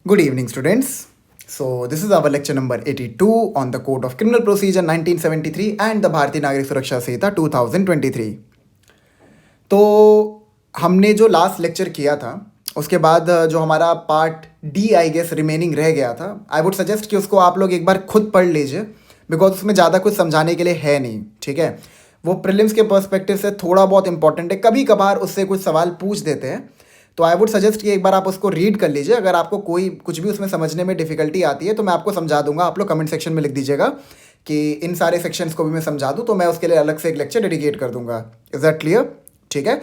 Good evening, students. So, this is our lecture number 82 on the Code of Criminal Procedure 1973 and the Bharatiya Nagrik Suraksha संहिता 2023. तो हमने जो last lecture किया था उसके बाद जो हमारा part D I guess remaining रह गया था, आई वुड सजेस्ट कि उसको आप लोग एक बार खुद पढ़ लीजिए, बिकॉज उसमें ज़्यादा कुछ समझाने के लिए है नहीं. ठीक है, वो प्रीलिम्स के पर्सपेक्टिव से थोड़ा बहुत इंपॉर्टेंट है, कभी कभार उससे कुछ सवाल पूछ देते हैं. तो आई वुड सजेस्ट कि एक बार आप उसको रीड कर लीजिए. अगर आपको कोई कुछ भी उसमें समझने में डिफिकल्टी आती है तो मैं आपको समझा दूंगा. आप लोग कमेंट सेक्शन में लिख दीजिएगा कि इन सारे सेक्शंस को भी मैं समझा दूँ, तो मैं उसके लिए अलग से एक लेक्चर डेडिकेट कर दूंगा. Is that clear? ठीक है,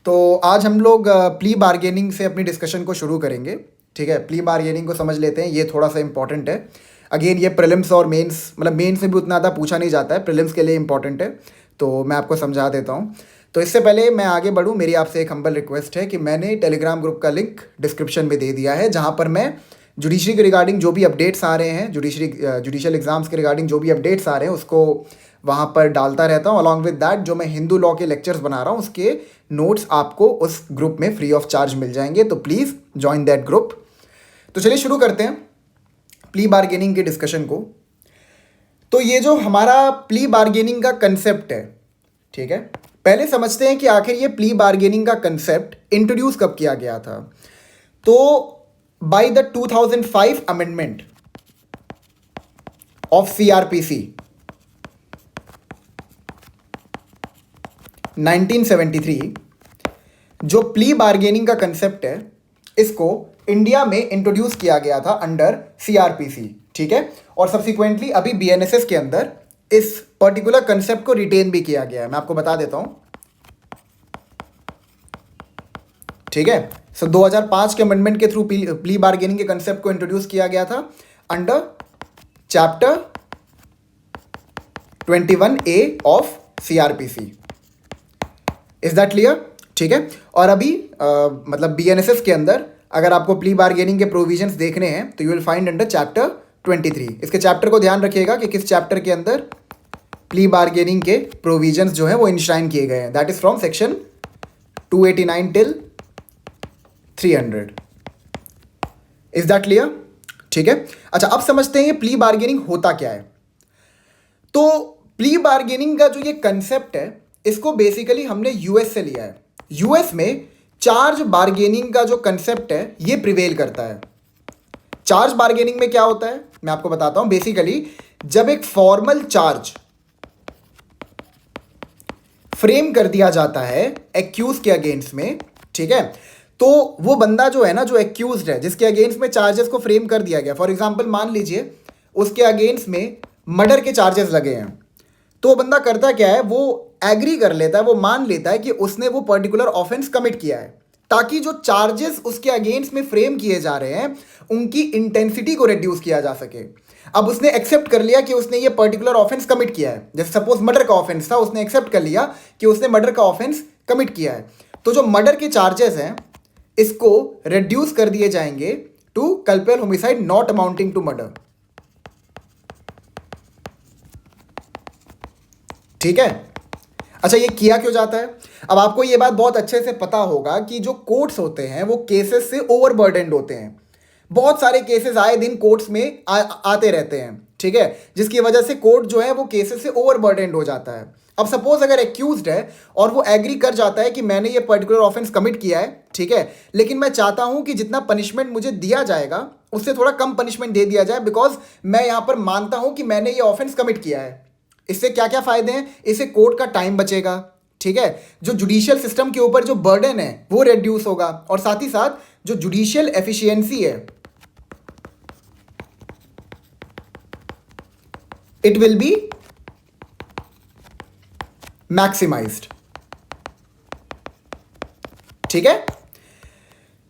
तो आज हम लोग प्ली बार्गेनिंग से अपनी डिस्कशन को शुरू करेंगे. ठीक है, प्ली बार्गेनिंग को समझ लेते हैं, ये थोड़ा सा इंपॉर्टेंट है. अगेन ये प्रीलिम्स और मेंस, मतलब मेंस में भी उतना ज़्यादा पूछा नहीं जाता है, प्रीलिम्स के लिए इंपॉर्टेंट है, तो मैं आपको समझा देता हूँ. तो इससे पहले मैं आगे बढ़ूँ, मेरी आपसे एक हम्बल रिक्वेस्ट है कि मैंने टेलीग्राम ग्रुप का लिंक डिस्क्रिप्शन में दे दिया है, जहाँ पर मैं जुडिशरी के रिगार्डिंग जो भी अपडेट्स आ रहे हैं, जुडिशियल एग्जाम्स के रिगार्डिंग जो भी अपडेट्स आ रहे हैं उसको वहाँ पर डालता रहता हूँ. अलॉन्ग विद दैट जो मैं हिंदू लॉ के लेक्चर्स बना रहा हूँ उसके नोट्स आपको उस ग्रुप में फ्री ऑफ चार्ज मिल जाएंगे, तो प्लीज़ ज्वाइन दैट ग्रुप. तो चलिए शुरू करते हैं प्ली बार्गेनिंग के डिस्कशन को. तो ये जो हमारा प्ली बार्गेनिंग का कंसेप्ट है, ठीक है, पहले समझते हैं कि आखिर ये प्ली बार्गेनिंग का कंसेप्ट इंट्रोड्यूस कब किया गया था. तो by the 2005 amendment of CrPC 1973 जो प्ली बार्गेनिंग का कंसेप्ट है इसको इंडिया में इंट्रोड्यूस किया गया था अंडर सीआरपीसी. ठीक है, और सब्सिक्वेंटली अभी बीएनएसएस के अंदर इस पर्टिकुलर कंसेप्ट को रिटेन भी किया गया है. मैं आपको बता देता हूं. ठीक है, सो 2005 के अमेंडमेंट के थ्रू प्ली बार्गेनिंग के कंसेप्ट को इंट्रोड्यूस किया गया था under chapter 21A of CrPC. Is that clear? ठीक है, और अभी मतलब बीएनएसएस के अंदर अगर आपको प्ली बार्गेनिंग के प्रोविजंस देखने हैं तो you will find under chapter 23. इसके चैप्टर को ध्यान रखिएगा कि किस चैप्टर के अंदर प्ली बार्गेनिंग के प्रोविजंस जो है वो इंश्राइन किए गए हैं. That is from section 289 till 300. Is that clear? ठीक है, अच्छा अब समझते हैं ये प्ली बार्गेनिंग होता क्या है. तो प्ली बार्गेनिंग का जो ये कंसेप्ट है इसको बेसिकली हमने यूएस से लिया है. यूएस में चार्ज बार्गेनिंग का जो कंसेप्ट है ये प्रिवेल करता है. चार्ज बार्गेनिंग में क्या होता है मैं आपको बताता हूं. बेसिकली जब एक फॉर्मल चार्ज फ्रेम कर दिया जाता है एक्यूज के अगेंस्ट में, ठीक है, तो वो बंदा जो है ना, जो एक्यूज्ड है, जिसके अगेंस्ट में चार्जेस को फ्रेम कर दिया गया, फॉर एग्जांपल मान लीजिए उसके अगेंस्ट में मर्डर के चार्जेस लगे हैं, तो वो बंदा करता क्या है, वो एग्री कर लेता है, वो मान लेता है कि उसने वो पर्टिकुलर ऑफेंस कमिट किया है, ताकि जो चार्जेस उसके अगेंस्ट में फ्रेम किए जा रहे हैं उनकी इंटेंसिटी को रिड्यूस किया जा सके. अब उसने एक्सेप्ट कर लिया कि उसने ये पर्टिकुलर ऑफेंस कमिट किया है. जैसे सपोज मर्डर का ऑफेंस था, उसने एक्सेप्ट कर लिया कि उसने मर्डर का ऑफेंस कमिट किया है, तो जो मर्डर के चार्जेस हैं इसको रिड्यूस कर दिए जाएंगे to culpable homicide not amounting to murder. ठीक है, अच्छा ये किया क्यों जाता है? अब आपको ये बात बहुत अच्छे से पता होगा कि जो कोर्ट्स होते हैं वो केसेस से ओवरबर्डनड होते हैं. बहुत सारे केसेस आए दिन कोर्ट्स में आते रहते हैं. ठीक है, जिसकी वजह से कोर्ट जो है वो केसेस से ओवरबर्डनड हो जाता है. अब सपोज अगर एक्यूज्ड है और वो एग्री कर जाता है कि मैंने ये पर्टिकुलर ऑफेंस कमिट किया है, ठीक है, लेकिन मैं चाहता हूं कि जितना पनिशमेंट मुझे दिया जाएगा उससे थोड़ा कम पनिशमेंट दे दिया जाए, बिकॉज मैं यहां पर मानता हूं कि मैंने ये ऑफेंस कमिट किया है. इससे क्या क्या फायदे हैं? इससे कोर्ट का टाइम बचेगा, ठीक है, जो जुडिशियल सिस्टम के ऊपर जो बर्डन है वो रिड्यूस होगा, और साथ ही साथ जो जुडिशियल एफिशिएंसी है इट विल बी मैक्सिमाइज्ड. ठीक है,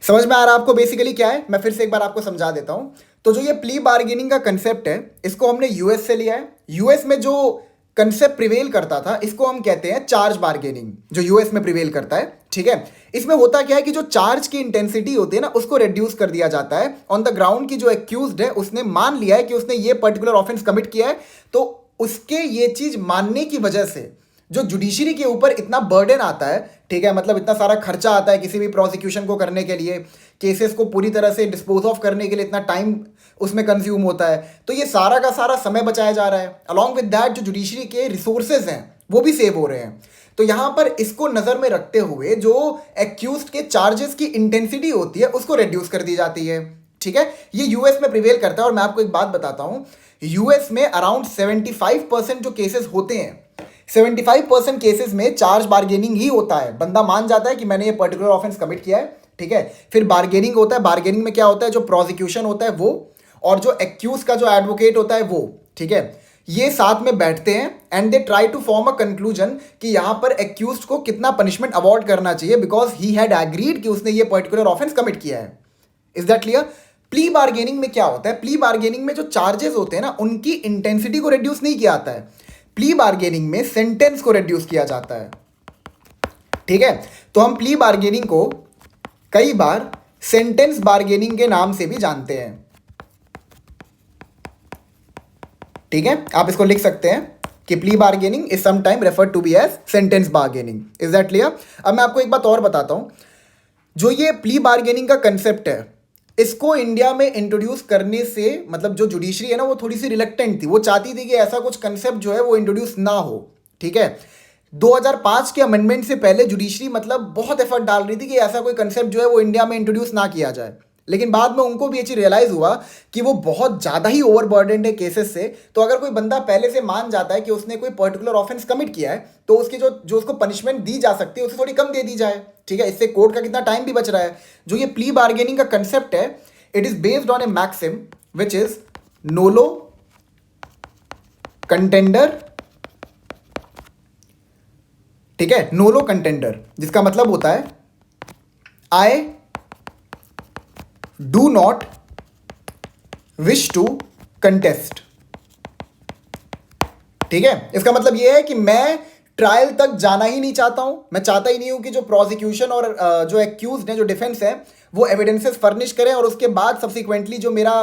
समझ में आ रहा है आपको बेसिकली क्या है? मैं फिर से एक बार आपको समझा देता हूं. तो जो ये प्ली बार्गेनिंग का कंसेप्ट है इसको हमने यूएस से लिया है. यूएस में जो कंसेप्ट प्रिवेल करता था इसको हम कहते हैं चार्ज बार्गेनिंग, जो यूएस में प्रिवेल करता है. ठीक है, इसमें होता क्या है कि जो चार्ज की इंटेंसिटी होती है ना उसको रिड्यूस कर दिया जाता है ऑन द ग्राउंड की जो एक्यूज्ड है उसने मान लिया है कि उसने ये पर्टिकुलर ऑफेंस कमिट किया है, तो उसके ये चीज मानने की वजह से जो जुडिशरी के ऊपर इतना बर्डन आता है, ठीक है, मतलब इतना सारा खर्चा आता है किसी भी प्रोसिक्यूशन को करने के लिए, केसेस को पूरी तरह से डिस्पोज ऑफ करने के लिए इतना टाइम उसमें कंज्यूम होता है, तो ये सारा का सारा समय बचाया जा रहा है। अलॉन्ग विद दैट जो जुडिशरी के रिसोर्सेज हैं वो भी सेव हो रहे हैं। तो यहाँ पर इसको नज़र में रखते हुए जो एक्यूज्ड के चार्जेस की इंटेंसिटी होती है उसको रिड्यूस कर दी जाती है, ठीक है। ये यूएस में प्रिवेल करता है। और मैं आपको एक बात बताता हूँ, यूएस में अराउंड 75% जो केसेस होते हैं, 75% केसेस में चार्ज बार्गेनिंग ही होता है। बंदा मान जाता है कि मैंने ये पर्टिकुलर ऑफेंस कमिट किया है, ठीक है, फिर बार्गेनिंग होता है। बार्गेनिंग में क्या होता है, जो प्रोसिक्यूशन होता है वो और जो एक्यूज का जो एडवोकेट होता है वो, ठीक है, ये साथ में बैठते हैं and they try to form a conclusion कि यहां पर एक्यूज को कितना पनिशमेंट अवॉर्ड करना चाहिए बिकॉज ही हैड एग्रीड कि उसने ये पर्टिकुलर ऑफेंस कमिट किया है। Is that clear? Plea bargaining में क्या होता है, प्ली बार्गेनिंग में जो चार्जेस होते हैं ना उनकी इंटेंसिटी को रिड्यूस नहीं किया जाता है, प्ली बार्गेनिंग में सेंटेंस को रिड्यूस किया जाता है, ठीक है। तो हम प्ली बार्गेनिंग को कई बार सेंटेंस बार्गेनिंग के नाम से भी जानते हैं, ठीक है। आप इसको लिख सकते हैं कि plea bargaining is sometime referred to be as sentence bargaining. Is that clear? अब मैं आपको एक बात और बताता हूं, जो ये प्ली बार्गेनिंग का कंसेप्ट है इसको इंडिया में इंट्रोड्यूस करने से मतलब जो जुडिशरी है ना वो थोड़ी सी रिलक्टेंट थी, वो चाहती थी कि ऐसा कुछ कंसेप्ट जो है वो इंट्रोड्यूस ना हो, ठीक है। 2005 के अमेंडमेंट से पहले जुडिशरी मतलब बहुत एफर्ट डाल रही थी कि ऐसा कोई कंसेप्ट जो है वो इंडिया में इंट्रोड्यूस ना किया जाए, लेकिन बाद में उनको भी ये चीज़ रियलाइज़ हुआ कि वो बहुत ज़्यादा ही ओवरबर्डनड है केसेस से। तो अगर कोई बंदा पहले से मान जाता है कि उसने कोई पर्टिकुलर ऑफेंस कमिट किया है तो उसकी जो जो उसको पनिशमेंट दी जा सकती है उसे थोड़ी कम दे दी जाए, ठीक है। इससे कोर्ट का कितना टाइम भी बच रहा है। जो ये प्ली बार्गेनिंग का कंसेप्ट है, it is based on a maxim which is nolo contendere, ठीक है, नोलो कंटेंडर, जिसका मतलब होता है I do not wish to contest, ठीक है। इसका मतलब यह है कि मैं ट्रायल तक जाना ही नहीं चाहता हूं, मैं चाहता ही नहीं हूं कि जो प्रोसिक्यूशन और जो एक्यूज्ड है, जो डिफेंस है, वो एविडेंसेस फर्निश करें और उसके बाद सब्सिक्वेंटली जो मेरा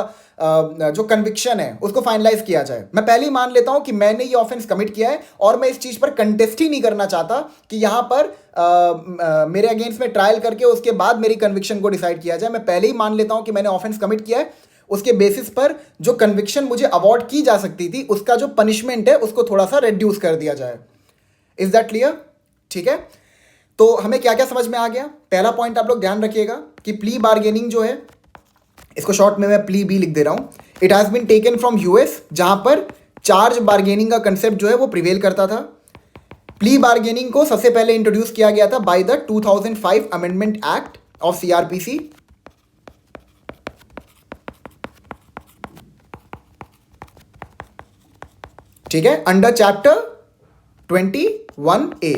जो कन्विक्शन है उसको फाइनलाइज किया जाए। मैं पहले ही मान लेता हूं कि मैंने ये ऑफेंस कमिट किया है और मैं इस चीज़ पर कंटेस्ट ही नहीं करना चाहता कि यहां पर मेरे अगेंस्ट में ट्रायल करके उसके बाद मेरी कन्विक्शन को डिसाइड किया जाए। मैं पहले ही मान लेता हूं कि मैंने ऑफेंस कमिट किया है, उसके बेसिस पर जो कन्विक्शन मुझे अवॉर्ड की जा सकती थी उसका जो पनिशमेंट है उसको थोड़ा सा रिड्यूस कर दिया जाए। Is that clear? ठीक है, तो हमें क्या क्या समझ में आ गया। पहला पॉइंट आप लोग ध्यान रखिएगा कि प्ली बार्गेनिंग जो है, इसको शॉर्ट में मैं प्ली बी लिख दे रहा हूं, it has been taken from US, जहां पर चार्ज बार्गेनिंग का कंसेप्ट जो है वो प्रिवेल करता था। प्ली बार्गेनिंग को सबसे पहले इंट्रोड्यूस किया गया था by the 2005 amendment act of CrPC, ठीक है, अंडर चैप्टर 21A,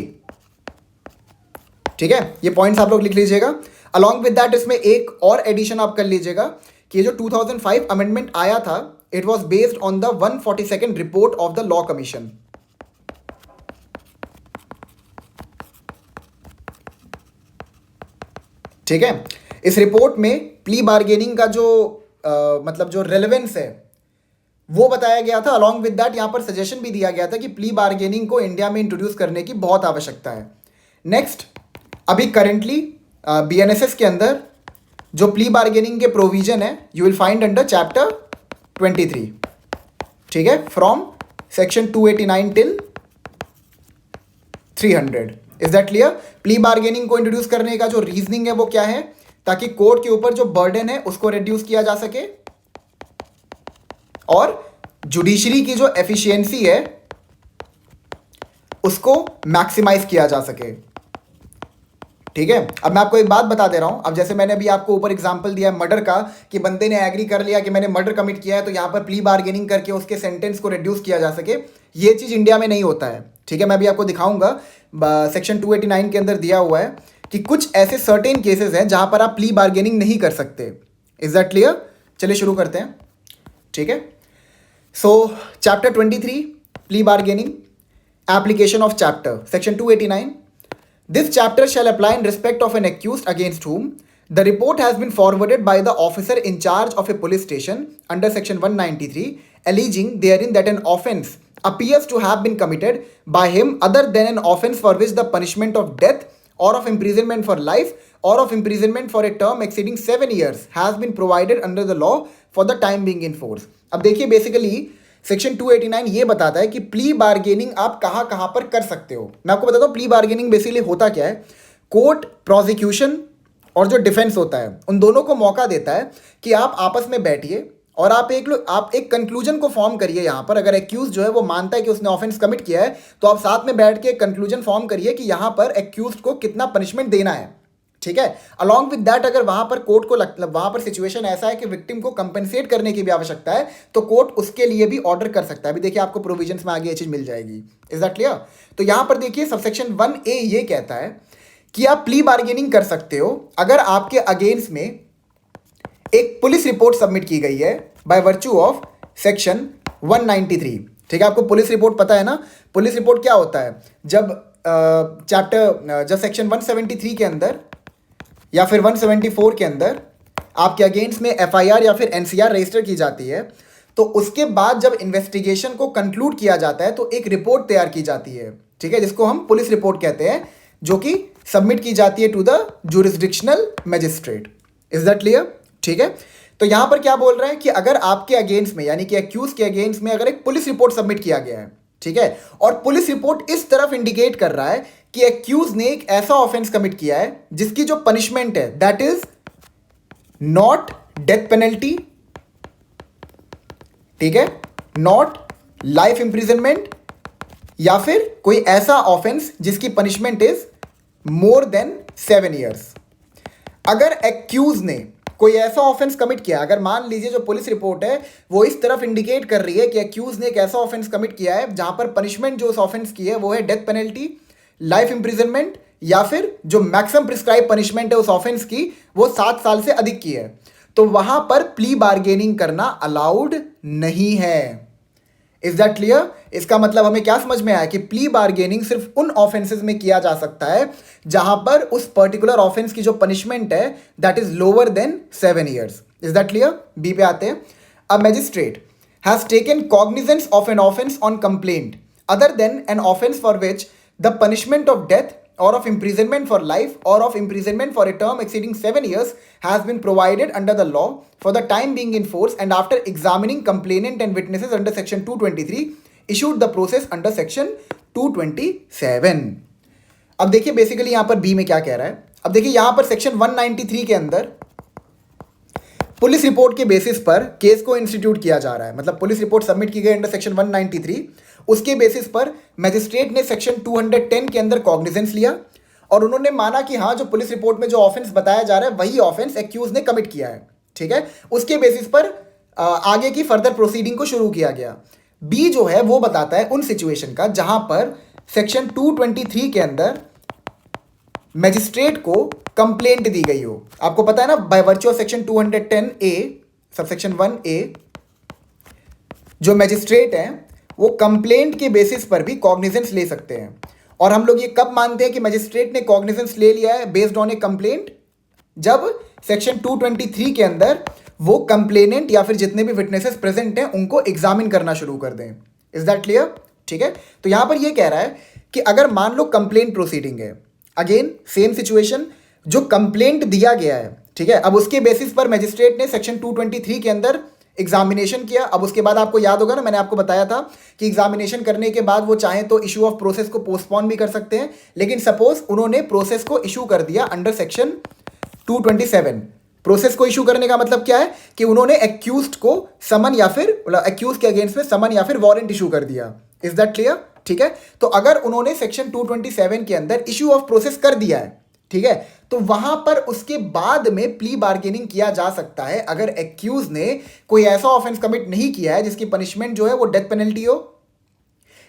ठीक है। ये पॉइंट्स आप लोग लिख लीजिएगा। अलॉन्ग विद दैट इसमें एक और एडिशन आप कर लीजिएगा कि ये जो 2005 अमेंडमेंट आया था, it was based on the 142nd report of the law commission, ठीक है। इस रिपोर्ट में प्ली बार्गेनिंग का जो मतलब जो रेलेवेंस है वो बताया गया था। अलॉन्ग विद दैट यहाँ पर सजेशन भी दिया गया था कि प्ली बार्गेनिंग को इंडिया में इंट्रोड्यूस करने की बहुत आवश्यकता है। नेक्स्ट, अभी करेंटली बीएनएसएस के अंदर जो प्ली बार्गेनिंग के प्रोविजन है you will find under chapter 23, ठीक है, from section 289 till 300। Is that clear? Plea bargaining को इंट्रोड्यूस करने का जो रीजनिंग है वो क्या है, ताकि कोर्ट के ऊपर जो बर्डन है उसको रिड्यूस किया जा सके और जुडिशरी की जो एफिशिएंसी है उसको मैक्सिमाइज किया जा सके, ठीक है। अब मैं आपको एक बात बता दे रहा हूं, अब जैसे मैंने अभी आपको ऊपर एग्जांपल दिया है मर्डर का कि बंदे ने एग्री कर लिया कि मैंने मर्डर कमिट किया है, तो यहां पर प्ली बार्गेनिंग करके उसके सेंटेंस को रिड्यूस किया जा सके। ये चीज इंडिया में नहीं होता है, ठीक है। मैं अभी आपको दिखाऊंगा, सेक्शन 289 के अंदर दिया हुआ है कि कुछ ऐसे सर्टेन केसेस हैं जहां पर आप प्ली बार्गेनिंग नहीं कर सकते। Is that clear? चलिए शुरू करते हैं, ठीक है। सो chapter 23 plea bargaining, application of chapter, section 289। This chapter shall apply in respect of an accused against whom the report has been forwarded by the officer in charge of a police station under section 193, alleging therein that an offence appears to have been committed by him other than an offense for which the punishment of death or of imprisonment for life or of imprisonment for a term exceeding 7 years has been provided under the law for the time being in force. अब देखिए basically section 289 ये बताता है कि plea bargaining आप कहाँ कहाँ पर कर सकते हो. मैं आपको बताता हूँ प्ली बार्गेनिंग बेसिकली होता क्या है. कोर्ट प्रोसिक्यूशन और जो डिफेंस होता है उन दोनों को मौका देता है कि आप आपस में बैठिए और आप एक कंक्लूजन को फॉर्म करिए. यहाँ पर अगर एक्यूज जो है वो मानता है कि उसने ऑफेंस कमिट किया है तो आप साथ में बैठ के एक कंक्लूजन फॉर्म करिए कि यहाँ पर एक्यूज को कितना पनिशमेंट देना है. ठीक है. अलॉन्ग विद दैट अगर वहां पर कोर्ट को वहां पर सिचुएशन ऐसा है कि विक्टिम को कंपेंसेट करने की भी आवश्यकता है तो कोर्ट उसके लिए भी ऑर्डर कर सकता है. अभी देखिए आपको प्रोविजंस में आगे ये चीज मिल जाएगी. Is that clear? तो यहां पर देखिए सबसेक्शन 1A ये कहता है कि आप प्ली बार्गेनिंग कर सकते हो अगर आपके अगेंस्ट में एक पुलिस रिपोर्ट सबमिट की गई है बाय वर्च्यू ऑफ सेक्शन 193. ठीक है. आपको पुलिस रिपोर्ट पता है ना. पुलिस रिपोर्ट क्या होता है? जब सेक्शन 173 के अंदर या फिर 174 के अंदर आपके अगेंस्ट में FIR या फिर NCR रजिस्टर की जाती है तो उसके बाद जब इन्वेस्टिगेशन को कंक्लूड किया जाता है तो एक रिपोर्ट तैयार की जाती है. ठीक है. जिसको हम पुलिस रिपोर्ट कहते हैं जो कि सबमिट की जाती है to the jurisdictional magistrate. Is that clear? ठीक है. तो यहां पर क्या बोल रहा है कि अगर आपके अगेंस्ट में यानी कि एक्यूज के अगेंस्ट में अगर एक पुलिस रिपोर्ट सबमिट किया गया है. ठीक है. और पुलिस रिपोर्ट इस तरफ इंडिकेट कर रहा है कि एक्यूज ने एक ऐसा ऑफेंस कमिट किया है जिसकी जो पनिशमेंट है that is not death penalty. ठीक है. नॉट लाइफ इंप्रिजनमेंट या फिर कोई ऐसा ऑफेंस जिसकी punishment is more than 7 years. अगर एक्यूज ने कोई ऐसा ऑफेंस कमिट किया, अगर मान लीजिए जो पुलिस रिपोर्ट है वो इस तरफ इंडिकेट कर रही है कि एक्यूज ने एक ऐसा ऑफेंस कमिट किया है जहां पर पनिशमेंट जो उस ऑफेंस की है वो है डेथ पेनल्टी, लाइफ इंप्रिजनमेंट या फिर जो मैक्सिमम प्रिस्क्राइब पनिशमेंट है उस ऑफेंस की वो 7 साल से अधिक की है, तो वहां पर प्ली बार्गेनिंग करना अलाउड नहीं है. Is that clear? इसका मतलब हमें क्या समझ में आया कि प्ली बार्गेनिंग सिर्फ उन ऑफेंसेस में किया जा सकता है जहां पर उस पर्टिकुलर ऑफेंस की जो पनिशमेंट है that is lower than 7 years. Is that clear? B पे आते हैं. A magistrate has taken cognizance of an offence on complaint other than an offence for which the punishment of death or of imprisonment for life or of imprisonment for a term exceeding 7 years has been provided under the law for the time being in force and after examining complainant and witnesses under section 223 issued the process under section 227. अब देखिए basically यहां पर B में क्या कह रहा है. अब देखिए यहां पर सेक्शन 193 के अंदर पुलिस रिपोर्ट के बेसिस पर केस को इंस्टीट्यूट किया जा रहा है. मतलब पुलिस रिपोर्ट सबमिट की गई अंडर सेक्शन 193, उसके बेसिस पर मैजिस्ट्रेट ने सेक्शन 210 के अंदर कॉग्निजेंस लिया और उन्होंने माना कि हाँ जो पुलिस रिपोर्ट में जो ऑफेंस बताया जा रहा है वही ऑफेंस एक्यूज ने कमिट किया है. ठीक है. उसके बेसिस पर आगे की फर्दर प्रोसीडिंग को शुरू किया गया. बी जो है वो बताता है उन सिचुएशन का जहां पर सेक्शन 223 के अंदर मैजिस्ट्रेट को कंप्लेंट दी गई हो. आपको पता है ना by virtue of section 210A subsection 1A जो मैजिस्ट्रेट हैं वो कंप्लेंट के बेसिस पर भी कॉग्निजेंस ले सकते हैं. और हम लोग ये कब मानते हैं कि मैजिस्ट्रेट ने कॉग्निजेंस ले लिया है बेस्ड ऑन ए कंप्लेंट? जब सेक्शन 223 के अंदर वो कंप्लेनेंट या फिर जितने भी विटनेसेस प्रेजेंट हैं उनको एग्जामिन करना शुरू कर दें. Is that clear? ठीक है. तो यहां पर ये कह रहा है कि अगर मान लो कंप्लेंट प्रोसीडिंग है, अगेन सेम सिचुएशन, जो कंप्लेंट दिया गया है. ठीक है. अब उसके बेसिस पर मैजिस्ट्रेट ने सेक्शन 223 के अंदर एग्जामिनेशन किया. अब उसके बाद आपको याद होगा ना मैंने आपको बताया था कि एग्जामिनेशन करने के बाद वो चाहे तो इशू ऑफ प्रोसेस को पोस्टपोन भी कर सकते हैं. लेकिन सपोज उन्होंने प्रोसेस को इशू कर दिया अंडर सेक्शन 227. प्रोसेस को इशू करने का मतलब क्या है कि उन्होंने एक्यूज्ड को समन या फिर एक्यूज के अगेंस्ट में समन या फिर वारंट इशू कर दिया. Is that clear? ठीक है. तो अगर उन्होंने सेक्शन 227 के अंदर इशू ऑफ प्रोसेस कर दिया है, ठीक है, तो वहां पर उसके बाद में प्ली बार्गेनिंग किया जा सकता है अगर एक्यूज ने कोई ऐसा ऑफेंस कमिट नहीं किया है जिसकी पनिशमेंट जो है वो डेथ पेनल्टी हो,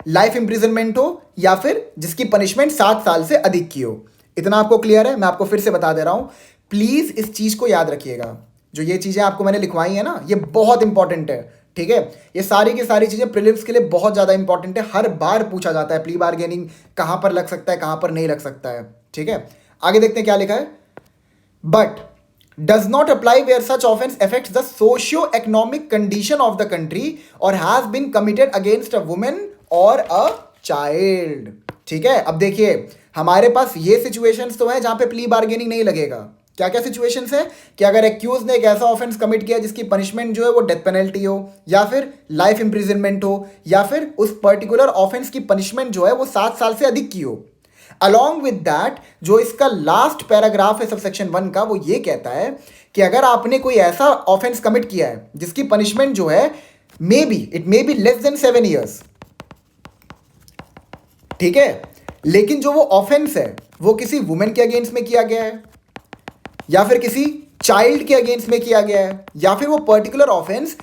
लाइफ इंप्रिजनमेंट हो या फिर जिसकी पनिशमेंट 7 साल से अधिक की हो. इतना आपको क्लियर है? मैं आपको फिर से बता दे रहा हूं. प्लीज इस चीज को याद रखिएगा. जो ये चीजें आपको मैंने लिखवाई है ना ये बहुत इंपॉर्टेंट है. ठीक है. ये सारी की सारी चीजें प्रीलिम्स के लिए बहुत ज्यादा इंपॉर्टेंट है. हर बार पूछा जाता है प्ली बार्गेनिंग कहां पर लग सकता है, कहां पर नहीं लग सकता है. ठीक है. आगे देखते हैं क्या लिखा है. But does not apply where such offense affects the socio-economic condition of the country or has been committed against a woman और अ चाइल्ड। ठीक है, अब देखिए हमारे पास ये सिचुएशंस तो है जहां पे प्ली बार्गेनिंग नहीं लगेगा। क्या क्या सिचुएशंस है कि अगर एक्यूज ने एक ऐसा ऑफेंस कमिट किया जिसकी पनिशमेंट जो है वो डेथ पेनल्टी हो, या फिर लाइफ इंप्रिजनमेंट हो, या फिर उस पर्टिकुलर ऑफेंस की पनिशमेंट जो है वो 7 साल से अधिक की हो। अलॉन्ग विद दैट जो इसका लास्ट पैराग्राफ है सबसेक्शन 1 का, वो ये कहता है कि अगर आपने कोई ऐसा ऑफेंस कमिट किया है जिसकी पनिशमेंट जो है it may be less than 7 years, ठीक है, लेकिन जो वो ऑफेंस है वो किसी वुमेन के अगेंस्ट में किया गया है, या फिर किसी चाइल्ड के अगेंस्ट में किया गया है, या फिर वो पर्टिकुलर ऑफेंस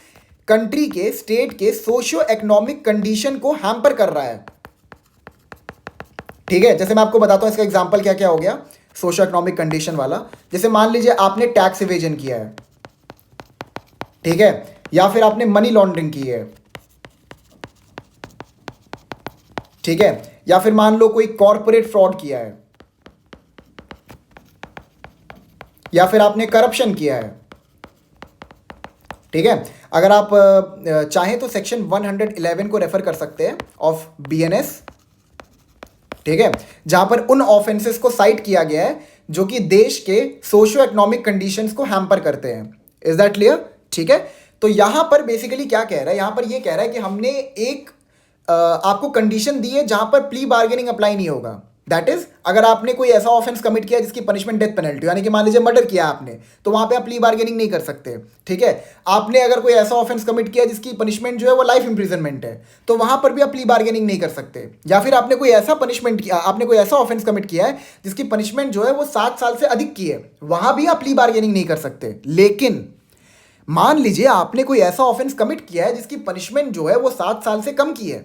कंट्री के, स्टेट के सोशियो इकोनॉमिक कंडीशन को हैम्पर कर रहा है। ठीक है, जैसे मैं आपको बताता हूं इसका एग्जांपल क्या क्या हो गया सोशियो इकोनॉमिक कंडीशन वाला। जैसे मान लीजिए आपने टैक्स इवेजन किया है, ठीक है, या फिर आपने मनी लॉन्ड्रिंग की है, ठीक है, या फिर मान लो कोई कॉर्पोरेट फ्रॉड किया है, या फिर आपने करप्शन किया है। ठीक है, अगर आप चाहें तो सेक्शन 111 को रेफर कर सकते हैं ऑफ बीएनएस, ठीक है, जहां पर उन ऑफेंसेस को साइट किया गया है जो कि देश के सोशियो इकोनॉमिक कंडीशंस को हैम्पर करते हैं। Is that clear? ठीक है, तो यहां पर बेसिकली क्या कह रहा है, यहां पर ये कह रहा है कि हमने एक आपको कंडीशन दी है जहां पर प्ली बार्गेनिंग अप्लाई नहीं होगा। दैट इज, अगर आपने कोई ऐसा ऑफेंस कमिट किया जिसकी पनिशमेंट डेथ पेनल्टी, यानी कि मान लीजिए मर्डर किया आपने, तो वहां पे आप प्ली बार्गेनिंग नहीं कर सकते। ठीक है, आपने अगर कोई ऐसा ऑफेंस कमिट किया जिसकी पनिशमेंट जो है वो लाइफ इंप्रिजनमेंट है, तो वहां पर भी आप प्ली बार्गेनिंग नहीं कर सकते। या फिर आपने कोई ऐसा पनिशमेंट किया, आपने कोई ऐसा ऑफेंस कमिट किया है जिसकी पनिशमेंट जो है वो 7 साल से अधिक की है, वहां भी आप प्ली बार्गेनिंग नहीं कर सकते। लेकिन मान लीजिए आपने कोई ऐसा ऑफेंस कमिट किया है जिसकी पनिशमेंट जो है वो 7 साल से कम की है,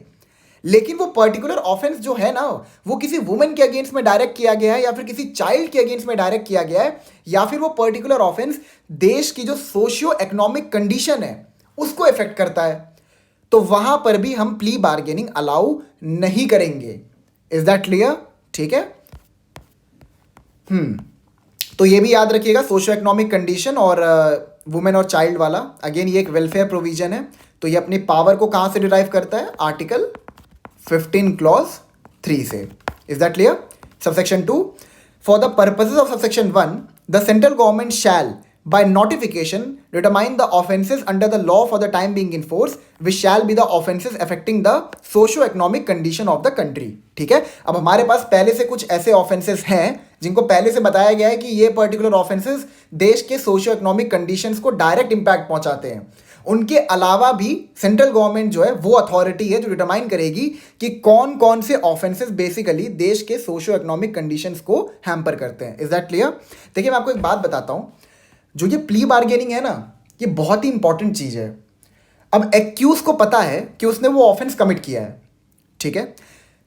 लेकिन वो पर्टिकुलर ऑफेंस जो है ना वो किसी वुमेन के अगेंस्ट में डायरेक्ट किया गया है, या फिर किसी चाइल्ड के अगेंस्ट में डायरेक्ट किया गया है, या फिर वो पर्टिकुलर ऑफेंस देश की जो सोशियो इकोनॉमिक कंडीशन है उसको इफेक्ट करता है, तो वहां पर भी हम प्ली बार्गेनिंग अलाउ नहीं करेंगे। Is that clear? ठीक है, तो ये भी याद रखिएगा, सोशियो इकोनॉमिक कंडीशन और वुमेन और चाइल्ड वाला, अगेन ये एक वेलफेयर प्रोविजन है, तो ये अपनी पावर को कहां से डिराइव करता है? आर्टिकल 15 clause 3 से। Is that clear? Subsection 2, for the purposes of subsection 1 the central government shell by notification determine the offences under the law for the time being in force which shall be the offences affecting the socio-economic condition of the country। ठीक है, अब हमारे पास पहले से कुछ ऐसे offences हैं जिनको पहले से बताया गया है कि ये पर्टिकुलर ऑफेंसेस देश के सोशियो इकोनॉमिक कंडीशंस को डायरेक्ट इंपैक्ट पहुंचाते हैं। उनके अलावा भी सेंट्रल गवर्नमेंट जो है वो अथॉरिटी है जो डिटरमाइन करेगी कि कौन कौन से ऑफेंसेस बेसिकली देश के सोशियो इकोनॉमिक कंडीशंस को हैम्पर करते हैं। Is that clear? देखिए मैं आपको एक बात बताता हूं, जो ये प्ली बार्गेनिंग है ना, ये बहुत ही इंपॉर्टेंट चीज़ है। अब एक्यूज को पता है कि उसने वो ऑफेंस कमिट किया है, ठीक है,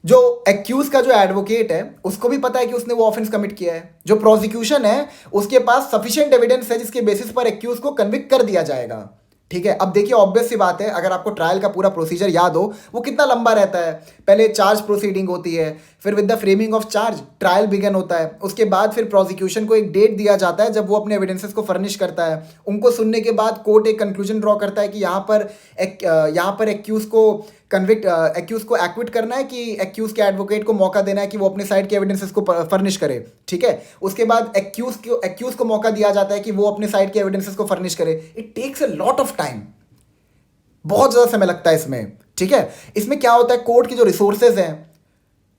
जो एक्यूज का जो एडवोकेट है उसको भी पता है कि उसने वो ऑफेंस कमिट किया है, जो प्रोसिक्यूशन है उसके पास सफिशिएंट एविडेंस है जिसके बेसिस पर एक्यूज को कन्विक्ट कर दिया जाएगा। ठीक है, अब देखिए ऑब्वियस सी बात है, अगर आपको ट्रायल का पूरा प्रोसीजर याद हो वो कितना लंबा रहता है। पहले चार्ज प्रोसीडिंग होती है, फिर with the framing of charge trial begin होता है, उसके बाद फिर प्रोसिक्यूशन को एक डेट दिया जाता है जब वो अपने एविडेंसेस को फर्निश करता है। उनको सुनने के बाद कोर्ट एक कंक्लूजन ड्रॉ करता है कि यहाँ पर एक्यूज को एक्यूज को एक्विट करना है कि एक्यूज के एडवोकेट को मौका देना है कि वो अपने साइड के एविडेंसेस को फर्निश करे। ठीक है, उसके बाद एक्यूज को मौका दिया जाता है कि वो अपने साइड के एविडेंसेस को फर्निश करे। It takes a lot of time, बहुत ज़्यादा समय लगता है इसमें। ठीक है, इसमें क्या होता है, कोर्ट की जो रिसोर्सेज हैं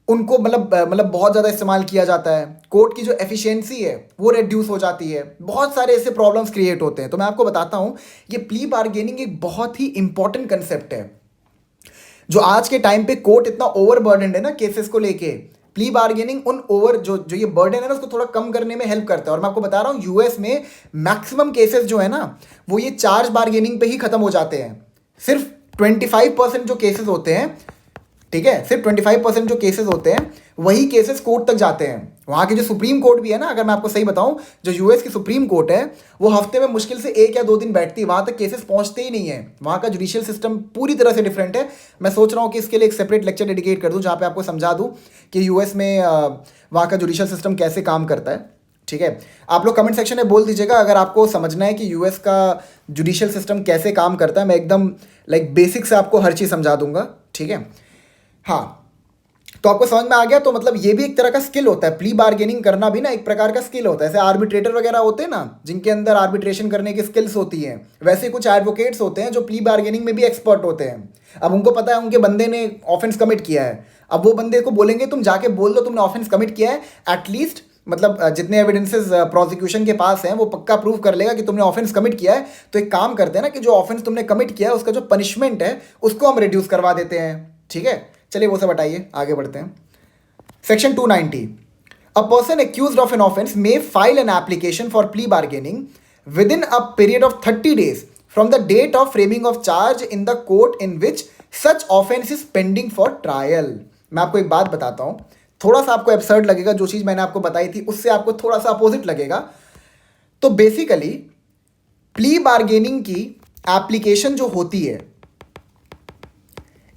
उनको मतलब बहुत ज़्यादा इस्तेमाल किया जाता है, कोर्ट की जो एफिशिएंसी है वो रिड्यूस हो जाती है, बहुत सारे ऐसे प्रॉब्लम्स क्रिएट होते हैं। तो मैं आपको बताता हूँ, ये प्ली बार्गेनिंग एक बहुत ही इंपॉर्टेंट कंसेप्ट है जो आज के टाइम पे कोर्ट इतना ओवरबर्डन्ड है ना केसेस को लेके। प्ली बार्गेनिंग उन जो ये बर्डन है ना उसको थोड़ा कम करने में हेल्प करता है। और मैं आपको बता रहा हूँ यूएस में मैक्सिमम केसेस जो है ना वो ये चार्ज बार्गेनिंग पे ही खत्म हो जाते हैं। सिर्फ 25% जो केसेस होते हैं, ठीक है, सिर्फ 25% जो केसेस होते हैं वही केसेस कोर्ट तक जाते हैं। वहाँ की जो सुप्रीम कोर्ट भी है ना, अगर मैं आपको सही बताऊं, जो यूएस की सुप्रीम कोर्ट है वो हफ्ते में मुश्किल से 1 या 2 दिन बैठती है, वहाँ तक केसेस पहुँचते ही नहीं है। वहाँ का जुडिशियल सिस्टम पूरी तरह से डिफरेंट है। मैं सोच रहा हूँ कि इसके लिए एक सेपरेट लेक्चर डेडिकेट कर दूँ जहाँ पे आपको समझा दूँ कि यूएस में वहाँ का जुडिशियल सिस्टम कैसे काम करता है। ठीक है, आप लोग कमेंट सेक्शन में बोल दीजिएगा अगर आपको समझना है कि यूएस का जुडिशियल सिस्टम कैसे काम करता है। मैं एकदम बेसिक से आपको हर चीज़ समझा दूंगा। ठीक है, हाँ, तो आपको समझ में आ गया। तो मतलब ये भी एक तरह का स्किल होता है, प्ली बार्गेनिंग करना भी ना एक प्रकार का स्किल होता है। जैसे आर्बिट्रेटर वगैरह होते हैं ना, जिनके अंदर आर्बिट्रेशन करने की स्किल्स होती हैं, वैसे कुछ एडवोकेट्स होते हैं जो प्ली बार्गेनिंग में भी एक्सपर्ट होते हैं। अब उनको पता है उनके बंदे ने ऑफेंस कमिट किया है, अब वो बंदे को बोलेंगे तुम जाके बोल दो तुमने ऑफेंस कमिट किया है, एटलीस्ट मतलब जितने एविडेंसेस प्रोसिक्यूशन के पास हैं वो पक्का प्रूव कर लेगा कि तुमने ऑफेंस कमिट किया है। तो एक काम करते हैं ना कि जो ऑफेंस तुमने कमिट किया है उसका जो पनिशमेंट है उसको हम रिड्यूस करवा देते हैं। ठीक है, चलिए वो सब हटाइए, आगे बढ़ते हैं। Section 290. A person accused of an offense may file an application for plea bargaining within a period of 30 days from the date of framing of charge in the court in which such offense is pending for trial. मैं आपको एक बात बताता हूँ, थोड़ा सा आपको absurd लगेगा, जो चीज़ मैंने आपको बताई थी उससे आपको थोड़ा सा अपोजिट लगेगा। तो बेसिकली प्ली बार्गेनिंग की एप्लीकेशन जो होती है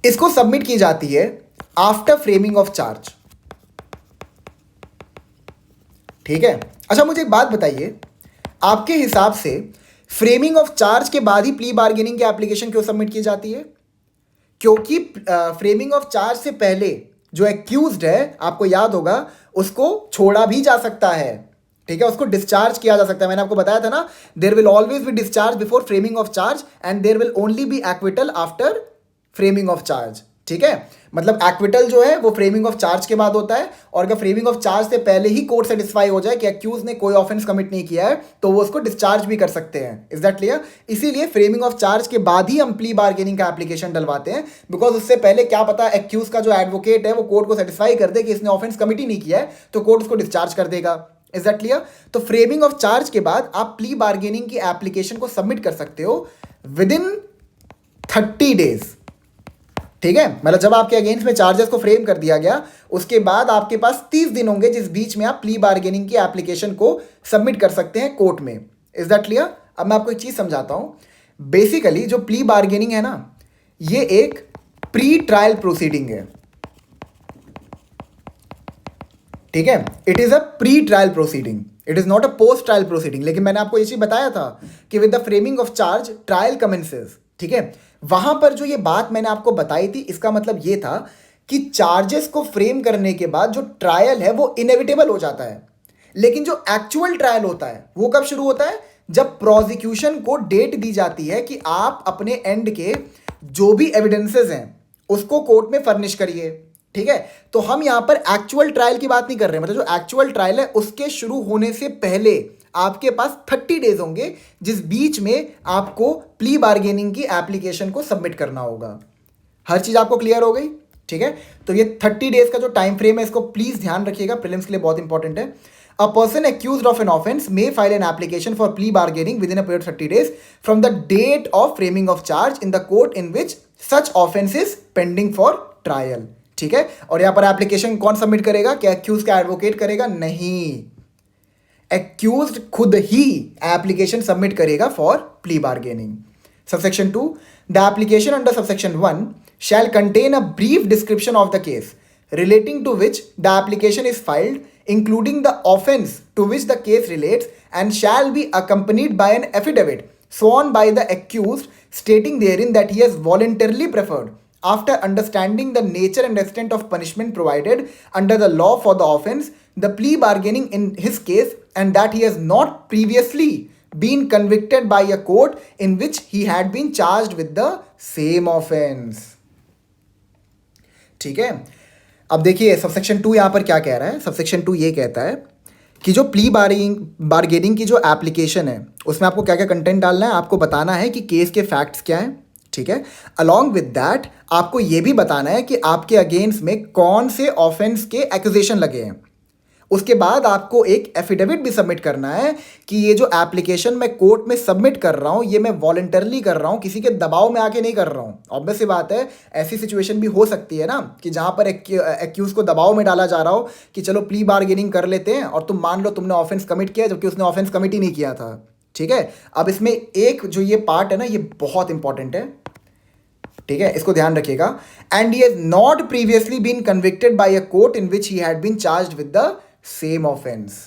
इसको सबमिट की जाती है आफ्टर फ्रेमिंग ऑफ चार्ज। ठीक है, अच्छा मुझे एक बात बताइए, आपके हिसाब से फ्रेमिंग ऑफ चार्ज के बाद ही प्ली बार्गेनिंग की एप्लीकेशन क्यों सबमिट की जाती है? क्योंकि फ्रेमिंग ऑफ चार्ज से पहले जो एक्यूज्ड है, आपको याद होगा, उसको छोड़ा भी जा सकता है। ठीक है, उसको डिस्चार्ज किया जा सकता है। मैंने आपको बताया था ना, there will always be discharge before framing of charge and there will only be acquittal after framing of charge. ठीक है, मतलब एक्विटल जो है वो फ्रेमिंग ऑफ चार्ज के बाद होता है, और अगर फ्रेमिंग ऑफ चार्ज से पहले ही कोर्ट सेटिस्फाई हो जाए कि एक्यूज ने कोई ऑफेंस कमिट नहीं किया है तो वो उसको डिस्चार्ज भी कर सकते हैं। Is that clear? इसीलिए फ्रेमिंग ऑफ चार्ज के बाद ही हम प्ली बार्गेनिंग का एप्लीकेशन डलवाते हैं, बिकॉज उससे पहले क्या पता एक्यूज का जो एडवोकेट है वो कोर्ट को सेटिस्फाई कर दे कि इसने ऑफेंस कमिट ही नहीं किया है, तो कोर्ट उसको डिस्चार्ज कर देगा। Is that clear? तो फ्रेमिंग ऑफ चार्ज के बाद आप प्ली बार्गेनिंग की एप्लीकेशन को सबमिट कर सकते हो विद इन 30 डेज। ठीक है, मतलब जब आपके अगेंस्ट में चार्जेस को फ्रेम कर दिया गया उसके बाद आपके पास 30 दिन होंगे जिस बीच में आप प्ली बार्गेनिंग की एप्लीकेशन को सबमिट कर सकते हैं कोर्ट में। Is that clear? अब मैं आपको एक चीज समझाता हूं। बेसिकली जो प्ली बार्गेनिंग है ना, ये एक प्री ट्रायल प्रोसीडिंग है। ठीक है, it is a pre trial proceeding, it is not a post trial proceeding. लेकिन मैंने आपको ये चीज बताया था कि with the framing of charge trial commences. ठीक है, वहां पर जो ये बात मैंने आपको बताई थी, इसका मतलब ये था कि चार्जेस को फ्रेम करने के बाद जो ट्रायल है वो इनएविटेबल हो जाता है। लेकिन जो एक्चुअल ट्रायल होता है वो कब शुरू होता है? जब प्रोसिक्यूशन को डेट दी जाती है कि आप अपने एंड के जो भी एविडेंसेस हैं उसको कोर्ट में फर्निश करिए। ठीक है, तो हम यहां पर एक्चुअल ट्रायल की बात नहीं कर रहे, मतलब जो एक्चुअल ट्रायल है उसके शुरू होने से पहले आपके पास 30 डेज होंगे जिस बीच में आपको प्ली बार्गेनिंग की एप्लीकेशन को सबमिट करना होगा। हर चीज आपको क्लियर हो गई? ठीक है, तो ये 30 डेज का जो टाइम फ्रेम है इसको प्लीज ध्यान रखिएगा, प्रीलिम्स के लिए बहुत इंपॉर्टेंट है। A person accused of an offence may file an application for plea bargaining within a period 30 days from the date of framing of charge in the court in which such offence is pending for trial. ठीक है, और यहां पर application कौन submit करेगा? क्या accused का advocate करेगा? नहीं, एक्यूज्ड खुद ही एप्लीकेशन सबमिट करेगा for plea bargaining. Subsection 2, the application under subsection 1 shall contain a brief description of the case relating to which the application is filed, including the offense to which the case relates, and shall be accompanied by an affidavit sworn by the accused stating therein that he has voluntarily preferred, after understanding the nature and extent of punishment provided under the law for the offense, the plea bargaining in his case, and that he has not previously been convicted by a court in which he had been charged with the same offense. ठीक है, अब देखिए subsection 2 यहां पर क्या कह रहा है। सबसेक्शन 2 ये कहता है कि जो प्ली बार्गेनिंग की जो एप्लीकेशन है उसमें आपको क्या क्या कंटेंट डालना है, आपको बताना है कि केस के फैक्ट्स क्या हैं। ठीक है, अलॉन्ग विद दैट आपको ये भी बताना है कि आपके अगेंस्ट में कौन से ऑफेंस के एक्यूजेशन लगे हैं। उसके बाद आपको एक एफिडेविट भी सबमिट करना है कि ये जो एप्लीकेशन मैं कोर्ट में सबमिट कर रहा हूँ ये मैं वॉलंटरली कर रहा हूँ, किसी के दबाव में आके नहीं कर रहा हूँ। ऑब्वियस सी बात है, ऐसी सिचुएशन भी हो सकती है ना कि जहाँ पर एक्यूज को दबाव में डाला जा रहा हो कि चलो प्ली बार्गेनिंग कर लेते हैं, और तुम मान लो तुमने ऑफेंस कमिट किया जबकि उसने ऑफेंस कमिट ही नहीं किया था। ठीक है, अब इसमें एक जो ये पार्ट है ना ये बहुत इंपॉर्टेंट है। ठीक है, इसको ध्यान रखिएगा। And he has not previously been convicted by a court in which he had been charged with the same offence.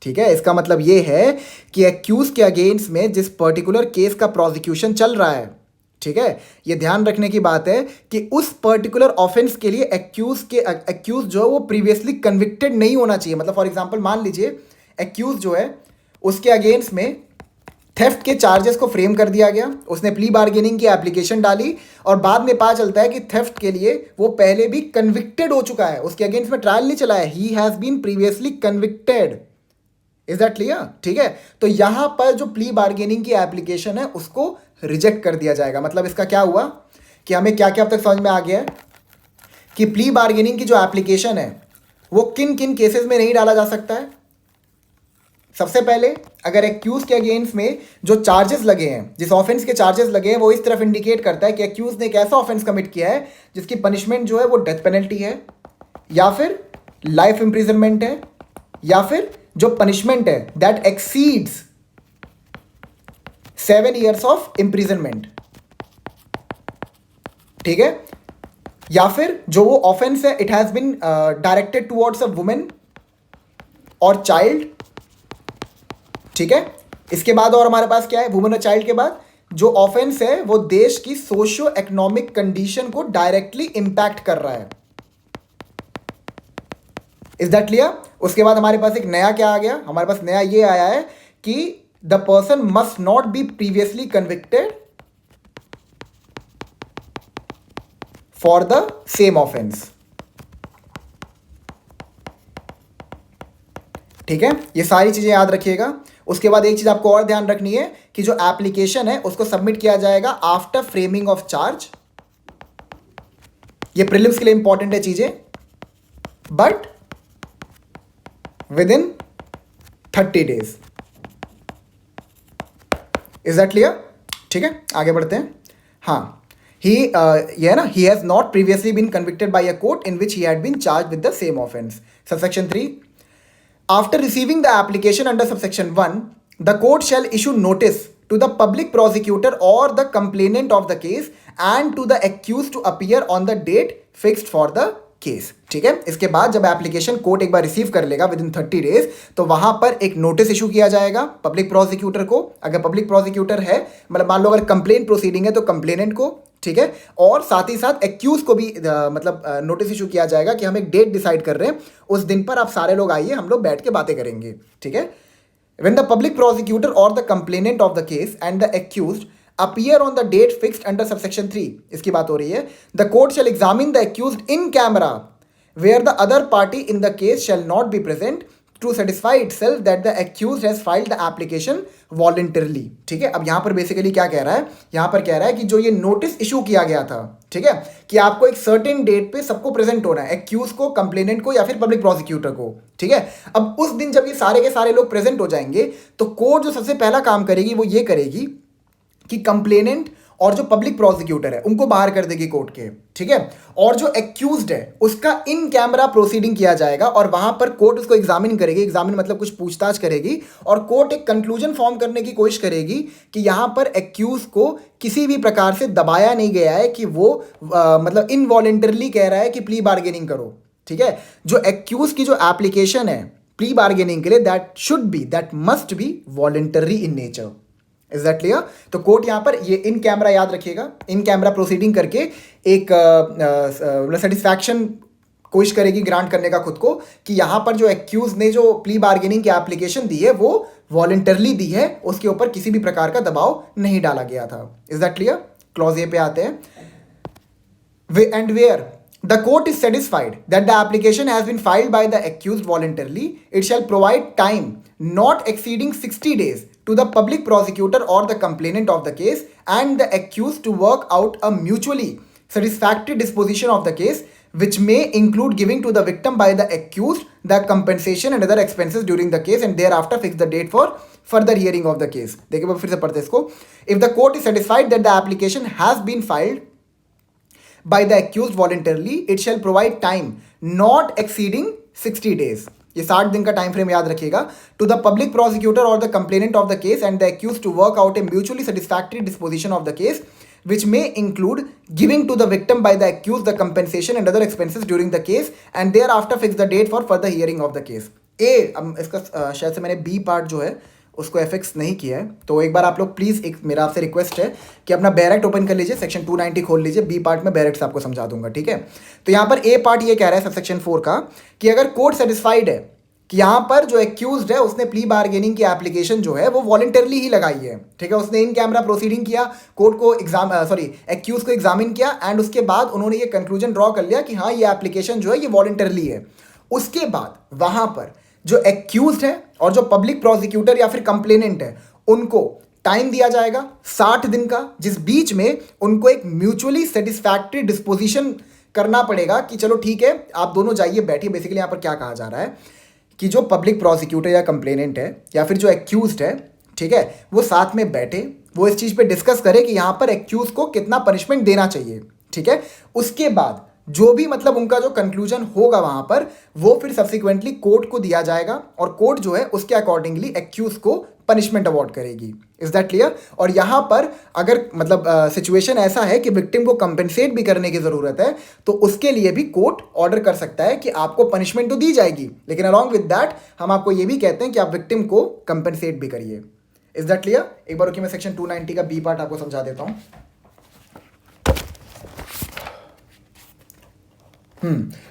ठीक है, इसका मतलब ये है कि एक्यूज के अगेंस्ट में जिस पर्टिकुलर केस का प्रोसिक्यूशन चल रहा है ठीक है, ये ध्यान रखने की बात है कि उस पर्टिकुलर ऑफेंस के लिए एक्यूज जो है वो प्रीवियसली कन्विक्टेड नहीं होना चाहिए। मतलब फॉर एग्जांपल मान लीजिए एक्यूज जो है उसके अगेंस्ट में थेफ्ट के चार्जेस को फ्रेम कर दिया गया, उसने प्ली बार्गेनिंग की एप्लीकेशन डाली और बाद में पता चलता है कि थेफ्ट के लिए वो पहले भी कन्विक्टेड हो चुका है, उसके अगेंस्ट में ट्रायल नहीं चला है, he has been previously convicted. Is that clear? ठीक है, तो यहां पर जो प्ली बार्गेनिंग की एप्लीकेशन है उसको रिजेक्ट कर दिया जाएगा। मतलब इसका क्या हुआ कि हमें क्या क्या अब तक समझ में आ गया है कि प्ली बार्गेनिंग की जो एप्लीकेशन है वो किन किन केसेस में नहीं डाला जा सकता है। सबसे पहले अगर एक्यूज के अगेंस्ट में जो चार्जेस लगे हैं, जिस ऑफेंस के चार्जेस लगे हैं वो इस तरफ इंडिकेट करता है कि एक्यूज ने एक ऐसा ऑफेंस कमिट किया है जिसकी पनिशमेंट जो है वो डेथ पेनल्टी है, या फिर लाइफ इंप्रिजनमेंट है, या फिर जो पनिशमेंट है that exceeds 7 years of imprisonment. ठीक है, या फिर जो वो ऑफेंस है it has been directed towards a women और चाइल्ड। ठीक है, इसके बाद और हमारे पास क्या है, वुमेन और चाइल्ड के बाद जो ऑफेंस है वो देश की सोशियो इकोनॉमिक कंडीशन को डायरेक्टली इंपैक्ट कर रहा है। Is that clear? उसके बाद हमारे पास एक नया क्या आ गया, हमारे पास नया ये आया है कि the person must not be previously convicted for the same offence. ठीक है, ये सारी चीजें याद रखिएगा। उसके बाद एक चीज आपको और ध्यान रखनी है कि जो एप्लीकेशन है उसको सबमिट किया जाएगा आफ्टर फ्रेमिंग ऑफ चार्ज। ये प्रीलिम्स के लिए इंपॉर्टेंट है चीजें, but within 30 days। Is that clear? ठीक है, आगे बढ़ते हैं। हाँ, ये है ना, he has not previously been convicted by a court in which he had been charge with the same offence. Subsection 3, after receiving the application under subsection 1, the court shall issue notice to the public prosecutor or the complainant of the case and to the accused to appear on the date fixed for the case। ठीक है, इसके बाद जब application court एक बार receive कर लेगा with in 30 days तो वहां पर एक नोटिस इशू किया जाएगा पब्लिक प्रोसिक्यूटर को, अगर पब्लिक प्रोसिक्यूटर है, मतलब मान लो अगर कंप्लेंट प्रोसीडिंग है तो कंप्लेनेंट को। ठीक है, और साथ ही साथ एक्यूज को भी मतलब नोटिस इशू किया जाएगा कि हम एक डेट डिसाइड कर रहे हैं, उस दिन पर आप सारे लोग आइए, हम लोग बैठ के बातें करेंगे। ठीक है, when the public prosecutor or the complainant of the case and the accused appear on the date fixed under subsection 3, इसकी बात हो रही है, the court shall examine the accused in camera where the other party in the case shall not be present to satisfy itself that the accused has filed the application voluntarily। ठीक है, अब यहां पर बेसिकली क्या कह रहा है, यहां पर कह रहा है कि जो ये नोटिस इशू किया गया था, ठीक है, कि आपको एक सर्टेन डेट पे सबको प्रेजेंट होना है, एक्यूज को, कंप्लेनेंट को या फिर पब्लिक प्रोसिक्यूटर को। ठीक है, अब उस दिन जब ये सारे के सारे लोग प्रेजेंट हो जाएंगे तो कोर्ट जो सबसे पहला काम करेगी वो ये करेगी कि कंप्लेनेंट और जो पब्लिक प्रोसिक्यूटर है उनको बाहर कर देगी कोर्ट के। ठीक है, और जो एक्यूज्ड है उसका इन कैमरा प्रोसीडिंग किया जाएगा और वहां पर कोर्ट उसको एग्जामिन करेगी। एग्जामिन मतलब कुछ पूछताछ करेगी और कोर्ट एक कंक्लूजन फॉर्म करने की कोशिश करेगी कि यहां पर एक्यूज को किसी भी प्रकार से दबाया नहीं गया है कि वो मतलब इनवॉलेंटरली कह रहा है कि प्ली बार्गेनिंग करो। ठीक है, जो एक्यूज की जो एप्लीकेशन है प्ली बार्गेनिंग के लिए that must be voluntary in nature. Is that clear? तो कोर्ट यहां पर ये इन कैमरा याद रखिएगा, इन कैमरा प्रोसीडिंग करके एक सेटिस्फैक्शन कोशिश करेगी ग्रांट करने का खुद को कि यहां पर जो एक्यूज ने जो प्ली बार्गेनिंग की एप्लीकेशन दी है वो वॉलेंटरली दी है, उसके ऊपर किसी भी प्रकार का दबाव नहीं डाला गया था। Is that clear? Clause A पे आते हैं, and where the court is satisfied that the application has been filed by the accused voluntarily, it shall provide time not exceeding 60 days to the public prosecutor or the complainant of the case and the accused to work out a mutually satisfactory disposition of the case, which may include giving to the victim by the accused the compensation and other expenses during the case and thereafter fix the date for further hearing of the case। देखिए फिर से पढ़ते इसको। If the court is satisfied that the application has been filed by the accused voluntarily, it shall provide time not exceeding 60 days। ये 60 दिन का time frame याद रखिएगा। टू द पब्लिक प्रोसिक्यूटर और the complainant of the case and the accused to work out a mutually satisfactory disposition of the case which may include giving to the victim by the accused the compensation and other expenses during the case and thereafter fix the date for further hearing of the case। अब इसका शायद से मैंने B part जो है उसको effects नहीं किया है। तो एक बार आप लोग प्लीज़, एक मेरा आपसे रिक्वेस्ट है कि अपना बैरेक्ट ओपन कर लीजिए, सेक्शन 290 खोल लीजिए, बी पार्ट में बैरेक्ट्स आपको समझा दूंगा, ठीक है। तो यहाँ पर ए पार्ट ये कह रहा है सब सेक्शन 4 का कि अगर कोर्ट सेटिस्फाइड है कि यहाँ पर जो एक्यूज्ड है उसने प्ली बार्गेनिंग की एप्लीकेशन जो है वो वॉलंटरली ही लगाई है, ठीक है, उसने इन कैमरा प्रोसीडिंग किया, कोर्ट को एक्यूज को एग्जामिन किया एंड उसके बाद उन्होंने ये कंक्लूजन ड्रॉ कर लिया कि हाँ ये एप्लीकेशन जो है ये वॉलंटरली है। उसके बाद वहां पर जो एक्यूज्ड है और जो पब्लिक प्रोसिक्यूटर या फिर कंप्लेनेंट है उनको टाइम दिया जाएगा 60 दिन का, जिस बीच में उनको एक म्यूचुअली सेटिस्फैक्ट्री डिस्पोजिशन करना पड़ेगा कि चलो ठीक है आप दोनों जाइए बैठिए। बेसिकली यहाँ पर क्या कहा जा रहा है कि जो पब्लिक प्रोसिक्यूटर या कंप्लेनेंट है या फिर जो एक्यूज्ड है, ठीक है, वो साथ में बैठे, वो इस चीज़ पे डिस्कस करे कि यहाँ पर एक्यूज को कितना पनिशमेंट देना चाहिए, ठीक है। उसके बाद जो भी मतलब उनका जो कंक्लूजन होगा वहां पर वो फिर सब्सिक्वेंटली कोर्ट को दिया जाएगा और कोर्ट जो है उसके अकॉर्डिंगली एक्यूज को पनिशमेंट अवॉर्ड करेगी। Is that clear? और यहां पर अगर मतलब सिचुएशन ऐसा है कि विक्टिम को कंपेंसेट भी करने की जरूरत है तो उसके लिए भी कोर्ट ऑर्डर कर सकता है कि आपको पनिशमेंट तो दी जाएगी, लेकिन अलॉन्ग विद दैट हम आपको ये भी कहते हैं कि आप विक्टिम को कंपेंसेट भी करिए। Is that clear? एक बार मैं सेक्शन 290 का बी पार्ट आपको समझा देता हूं।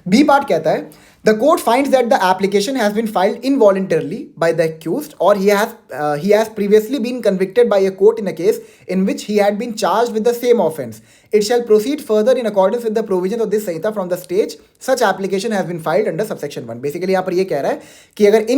बी पार्ट कहता है the court finds that the application has been filed involuntarily by the accused और he has previously been convicted by a court in a case in which he had been charged with the same offense. It shall proceed further in accordance with the provisions of this Samhita from the stage such application has been filed under subsection 1. Basically यहाँ पर ये कह रहा है कि अगर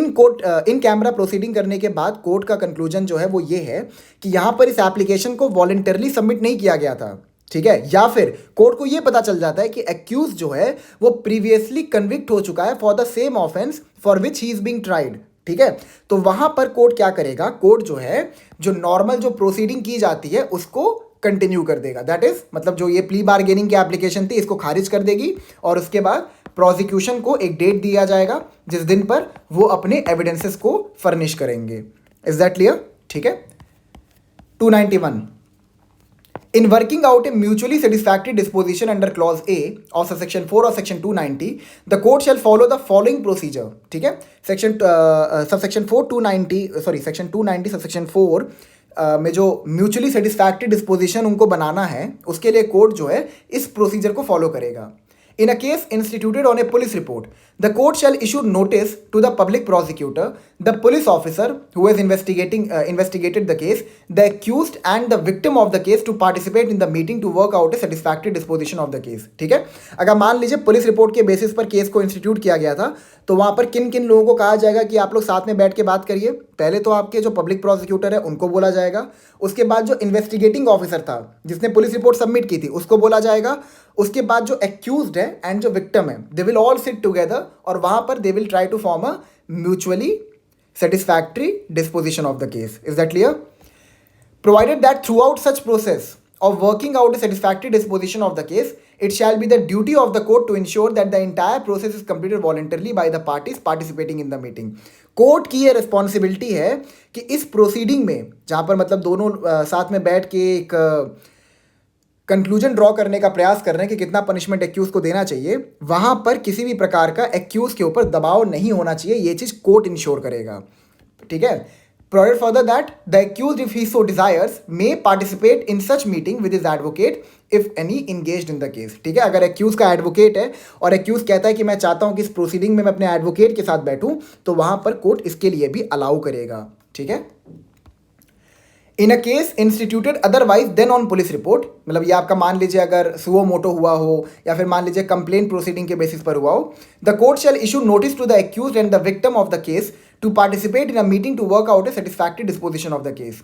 in camera proceeding करने के बाद कोर्ट का कंक्लूजन जो है वो ये है कि यहाँ पर इस एप्लीकेशन को वॉलंटरली सबमिट नहीं किया गया था, ठीक है, या फिर कोर्ट को यह पता चल जाता है कि एक्यूज जो है वो प्रीवियसली कन्विक्ट हो चुका है for the same offence for which he is being tried, ठीक है, तो वहां पर कोर्ट क्या करेगा, कोर्ट जो है जो नॉर्मल जो प्रोसीडिंग की जाती है उसको कंटिन्यू कर देगा। दैट इज मतलब जो ये प्ली बार्गेनिंग की एप्लीकेशन थी इसको खारिज कर देगी और उसके बाद प्रोसिक्यूशन को एक डेट दिया जाएगा जिस दिन पर वो अपने एविडेंसेस को फर्निश करेंगे। Is that clear? ठीक है। 291 In working out a mutually satisfactory disposition under clause A of subsection 4 of section 290, the court shall follow the following procedure. ठीक है, subsection 4 290 section 290 subsection 4 में जो म्यूचुअली सेटिस्फैक्ट्री डिस्पोजिशन उनको बनाना है उसके लिए कोर्ट जो है इस प्रोसीजर को फॉलो करेगा। In a case instituted on a police report, the court shall issue notice to the public prosecutor, the police officer who is investigated the case, the accused and the victim of the case to participate in the meeting to work out a satisfactory disposition of the case. ठीक है, अगर मान लीजिए police report के basis पर case को institute किया गया था तो वहां पर किन किन लोगों को कहा जाएगा कि आप लोग साथ में बैठ के बात करिए। पहले तो आपके जो पब्लिक प्रोसिक्यूटर है उनको बोला जाएगा, उसके बाद जो इन्वेस्टिगेटिंग ऑफिसर था जिसने पुलिस रिपोर्ट सबमिट की थी उसको बोला जाएगा, उसके बाद जो एक्यूज्ड है एंड जो विक्टिम है they will all sit together और वहां पर they will try to form a mutually satisfactory disposition of the case. Is that clear? Provided that throughout such process of working out a satisfactory disposition of the case, it shall be the duty of the court to ensure that the entire process is completed voluntarily by the parties participating in the meeting. Court की ये responsibility है कि इस proceeding में जहाँ पर मतलब दोनों साथ में बैठ के एक कंक्लूजन ड्रॉ करने का प्रयास कर रहे हैं कि कितना पनिशमेंट एक्यूज को देना चाहिए, वहां पर किसी भी प्रकार का एक्यूज के ऊपर दबाव नहीं होना चाहिए, ये चीज कोर्ट इंश्योर करेगा। ठीक है, provided further that the accused if he so desires may participate in such meeting with his advocate if any engaged in the case. ठीक है, अगर एक्यूज का एडवोकेट है और एक्यूज कहता है कि मैं चाहता हूं कि इस प्रोसीडिंग में मैं अपने एडवोकेट के साथ बैठूं तो वहां पर कोर्ट इसके लिए भी अलाउ करेगा। ठीक है, in a case instituted otherwise than on police report, मतलब ये आपका मान लीजिए अगर सुओ मोटो हुआ हो या फिर मान लीजिए कंप्लेंट प्रोसीडिंग के बेसिस पर हुआ हो, the court shall issue notice to the accused and the victim of the case to participate in a meeting to work out a satisfactory disposition of the case,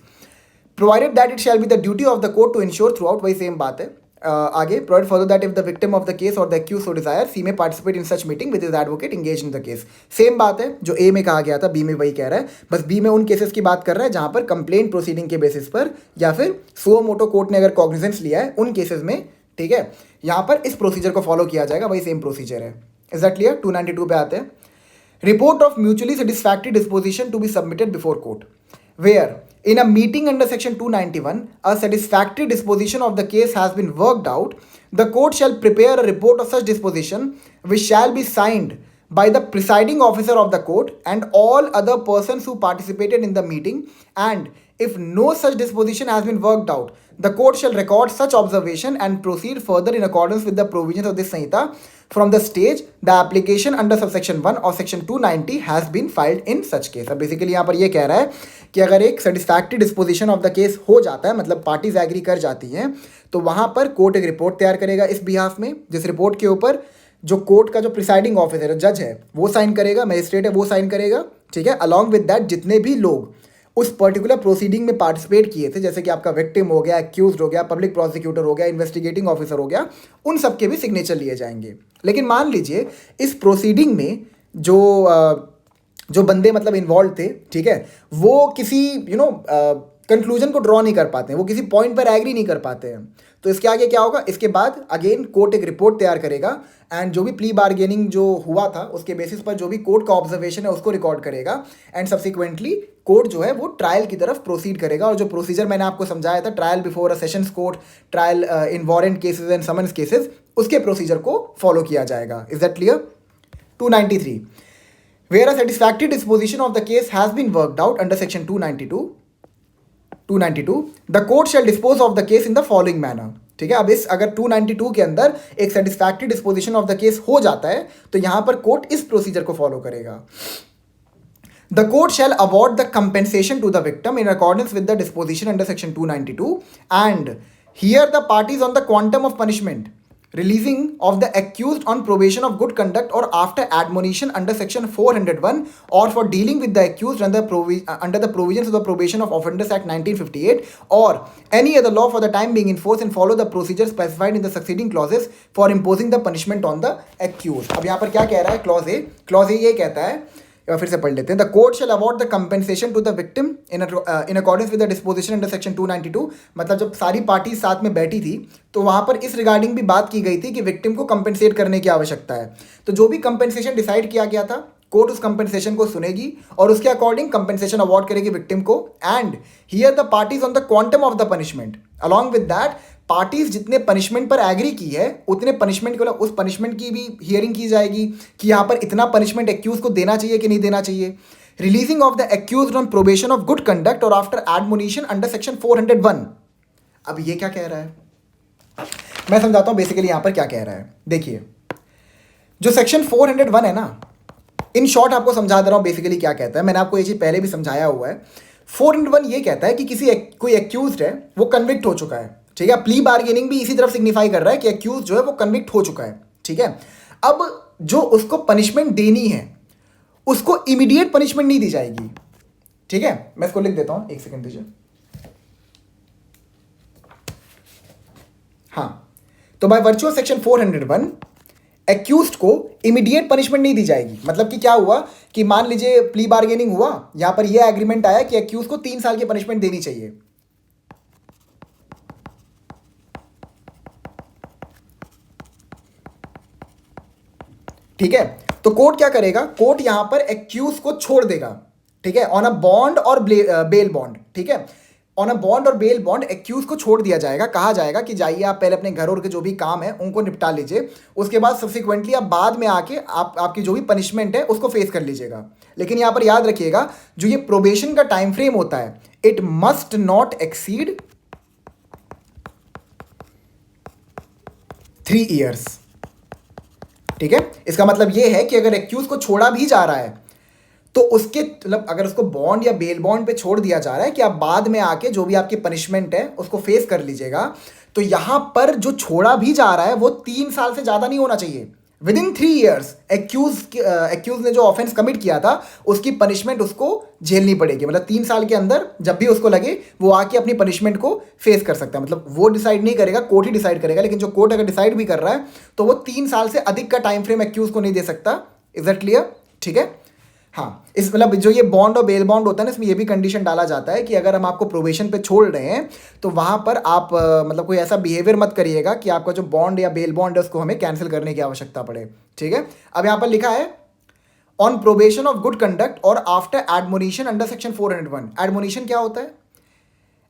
provided that it shall be the duty of the court to ensure throughout. वही same बात है आगे, provide further that if the victim of the case और the accused so desire सी में participate in such meeting with his advocate engage in the case. Same बात है जो ए में कहा गया था, बी में वही कह रहा है, बस बी में उन केसेस की बात कर रहा है जहां पर कंप्लेंट प्रोसीडिंग के बेसिस पर या फिर सुओ मोटो कोर्ट ने अगर कॉग्निजेंस लिया है उन केसेस में। ठीक है, यहां पर इस प्रोसीजर को फॉलो किया जाएगा, वही सेम प्रोसीजर है। Is that clear? 292 पे आते हैं। Report of mutually satisfactory disposition to be submitted before court where in a meeting under section 291 a satisfactory disposition of the case has been worked out, the court shall prepare a report of such disposition which shall be signed by the presiding officer of the court and all other persons who participated in the meeting, and if no such disposition has been worked out, the court shall record such observation and proceed further in accordance with the provisions of this Sanhita from the stage the application under subsection 1 or section 290 has been filed in such case. अब basically यहाँ पर ये कह रहा है कि अगर एक satisfactory disposition of the case हो जाता है, मतलब पार्टीज एग्री कर जाती हैं, तो वहाँ पर कोर्ट एक रिपोर्ट तैयार करेगा इस बिहाफ में, जिस रिपोर्ट के ऊपर जो कोर्ट का जो प्रिसाइडिंग ऑफिसर है, जज है, वो साइन करेगा, मजिस्ट्रेट है वो साइन करेगा, ठीक है। अलॉन्ग विद दैट जितने भी लोग उस पर्टिकुलर प्रोसीडिंग में पार्टिसिपेट किए थे, जैसे कि आपका विक्टिम हो गया, एक्यूज्ड हो गया, पब्लिक प्रोसिक्यूटर हो गया, इन्वेस्टिगेटिंग ऑफिसर हो गया, उन सब के भी सिग्नेचर लिए जाएंगे। लेकिन मान लीजिए इस प्रोसीडिंग में जो बंदे मतलब इन्वॉल्व थे, ठीक है, वो किसी कंक्लूजन को ड्रॉ नहीं कर पाते हैं, वो किसी पॉइंट पर एग्री नहीं कर पाते हैं, तो इसके आगे क्या होगा, इसके बाद अगेन कोर्ट एक रिपोर्ट तैयार करेगा एंड जो भी प्ली बार्गेनिंग जो हुआ था उसके बेसिस पर जो भी कोर्ट का ऑब्जर्वेशन है उसको रिकॉर्ड करेगा एंड सब्सिक्वेंटली कोर्ट जो है वो ट्रायल की तरफ प्रोसीड करेगा। और जो प्रोसीजर मैंने आपको समझाया था, trial before a sessions court, trial in warrant cases and summons cases, उसके प्रोसीजर को फॉलो किया जाएगा। Is that clear? 293, where a satisfactory disposition of the case has been worked out under section 292, the court shall dispose of the case in the following manner। ठीक है, अब इस अगर 292 के अंदर एक satisfactory disposition of the case हो जाता है तो यहां पर कोर्ट इस प्रोसीजर को फॉलो करेगा। The court shall award the compensation to the victim in accordance with the disposition under section 292 and hear the parties on the quantum of punishment releasing of the accused on probation of good conduct or after admonition under section 401 or for dealing with the accused under the provisions of the Probation of Offenders Act 1958 or any other law for the time being in force and follow the procedure specified in the succeeding clauses for imposing the punishment on the accused। अब यहाँ पर क्या कह रहा है clause A? Clause A ये कहता है, फिर से पढ़ लेते हैं, the court shall award the compensation to the victim in accordance with the disposition under section 292। मतलब जब सारी पार्टी साथ में बैठी थी तो वहाँ पर इस रिगार्डिंग भी बात की गई थी कि विक्टिम को कंपेंसेट करने की आवश्यकता है। तो जो भी कंपेंसेशन डिसाइड किया गया था, कोर्ट उस कंपेंसेशन को सुनेगी और उसके अकॉर्डिंग कंपेंसेशन अवॉर्ड करेगी विक्टिम को। And hear the parties on the quantum of the punishment, along with that parties जितने पनिशमेंट पर एग्री की है उतने पनिशमेंट को, उस पनिशमेंट की भी हियरिंग की जाएगी कि यहाँ पर इतना पनिशमेंट एक्यूज को देना चाहिए कि नहीं देना चाहिए। Releasing of the accused on probation of good conduct और आफ्टर एडमोनिशन अंडर सेक्शन 401। अब ये क्या कह रहा है, मैं समझाता हूँ बेसिकली यहाँ पर क्या कह रहा है। देखिए जो सेक्शन 401 है ना, इन शॉर्ट आपको समझा दे रहा हूँ बेसिकली क्या कहता है, मैंने आपको ये चीज़ पहले भी समझाया हुआ है। 401 ये कहता है कि कोई एक्यूज्ड है वो कन्विक्ट हो चुका है, ठीक है। प्ली बार्गेनिंग भी इसी तरफ सिग्निफाई कर रहा है कि एक्यूज जो है वो कन्विक्ट हो चुका है, ठीक है। अब जो उसको पनिशमेंट देनी है उसको इमीडिएट पनिशमेंट नहीं दी जाएगी, ठीक है। मैं इसको लिख देता हूं, एक सेकंड दीजिए। हाँ, तो by virtue of section 401 accused को इमीडिएट पनिशमेंट नहीं दी जाएगी। मतलब कि क्या हुआ कि मान लीजिए प्ली बार्गेनिंग हुआ, यहां पर यह एग्रीमेंट आया कि एक्यूज को 3 साल की पनिशमेंट देनी चाहिए, ठीक है। तो कोर्ट क्या करेगा, कोर्ट यहां पर एक्यूज को छोड़ देगा, ठीक है, ऑन अ बॉन्ड और बेल बॉन्ड, ठीक है। ऑन अ बॉन्ड और बेल बॉन्ड एक्यूज को छोड़ दिया जाएगा, कहा जाएगा कि जाइए आप पहले अपने घर और के जो भी काम है उनको निपटा लीजिए, उसके बाद सब्सिक्वेंटली आप बाद में आके आपकी जो भी पनिशमेंट है उसको फेस कर लीजिएगा। लेकिन यहां पर याद रखिएगा जो ये प्रोबेशन का टाइम फ्रेम होता है, it must not exceed 3 years, ठीक है। इसका मतलब ये है कि अगर एक्यूज को छोड़ा भी जा रहा है तो उसके मतलब अगर उसको बॉन्ड या बेल बॉन्ड पे छोड़ दिया जा रहा है कि आप बाद में आके जो भी आपकी पनिशमेंट है उसको फेस कर लीजिएगा, तो यहां पर जो छोड़ा भी जा रहा है वो 3 साल से ज्यादा नहीं होना चाहिए। विद इन 3 years एक्यूज ने जो ऑफेंस कमिट किया था उसकी पनिशमेंट उसको झेलनी पड़ेगी। मतलब 3 साल के अंदर जब भी उसको लगे वो आके अपनी पनिशमेंट को फेस कर सकता है। मतलब वो डिसाइड नहीं करेगा, कोर्ट ही डिसाइड करेगा, लेकिन जो कोर्ट अगर डिसाइड भी कर रहा है तो वो 3 साल से अधिक का टाइम फ्रेम एक्यूज को नहीं दे सकता। Is that clear? ठीक है। हाँ, इस मतलब जो ये बॉन्ड और बेल बॉन्ड होता है ना, इसमें ये भी कंडीशन डाला जाता है कि अगर हम आपको प्रोबेशन पे छोड़ रहे हैं तो वहाँ पर आप मतलब कोई ऐसा बिहेवियर मत करिएगा कि आपका जो बॉन्ड या बेल बॉन्ड है उसको हमें कैंसिल करने की आवश्यकता पड़े, ठीक है। अब यहाँ पर लिखा है on probation of good conduct और after admonition under section 401। Admonition क्या होता है?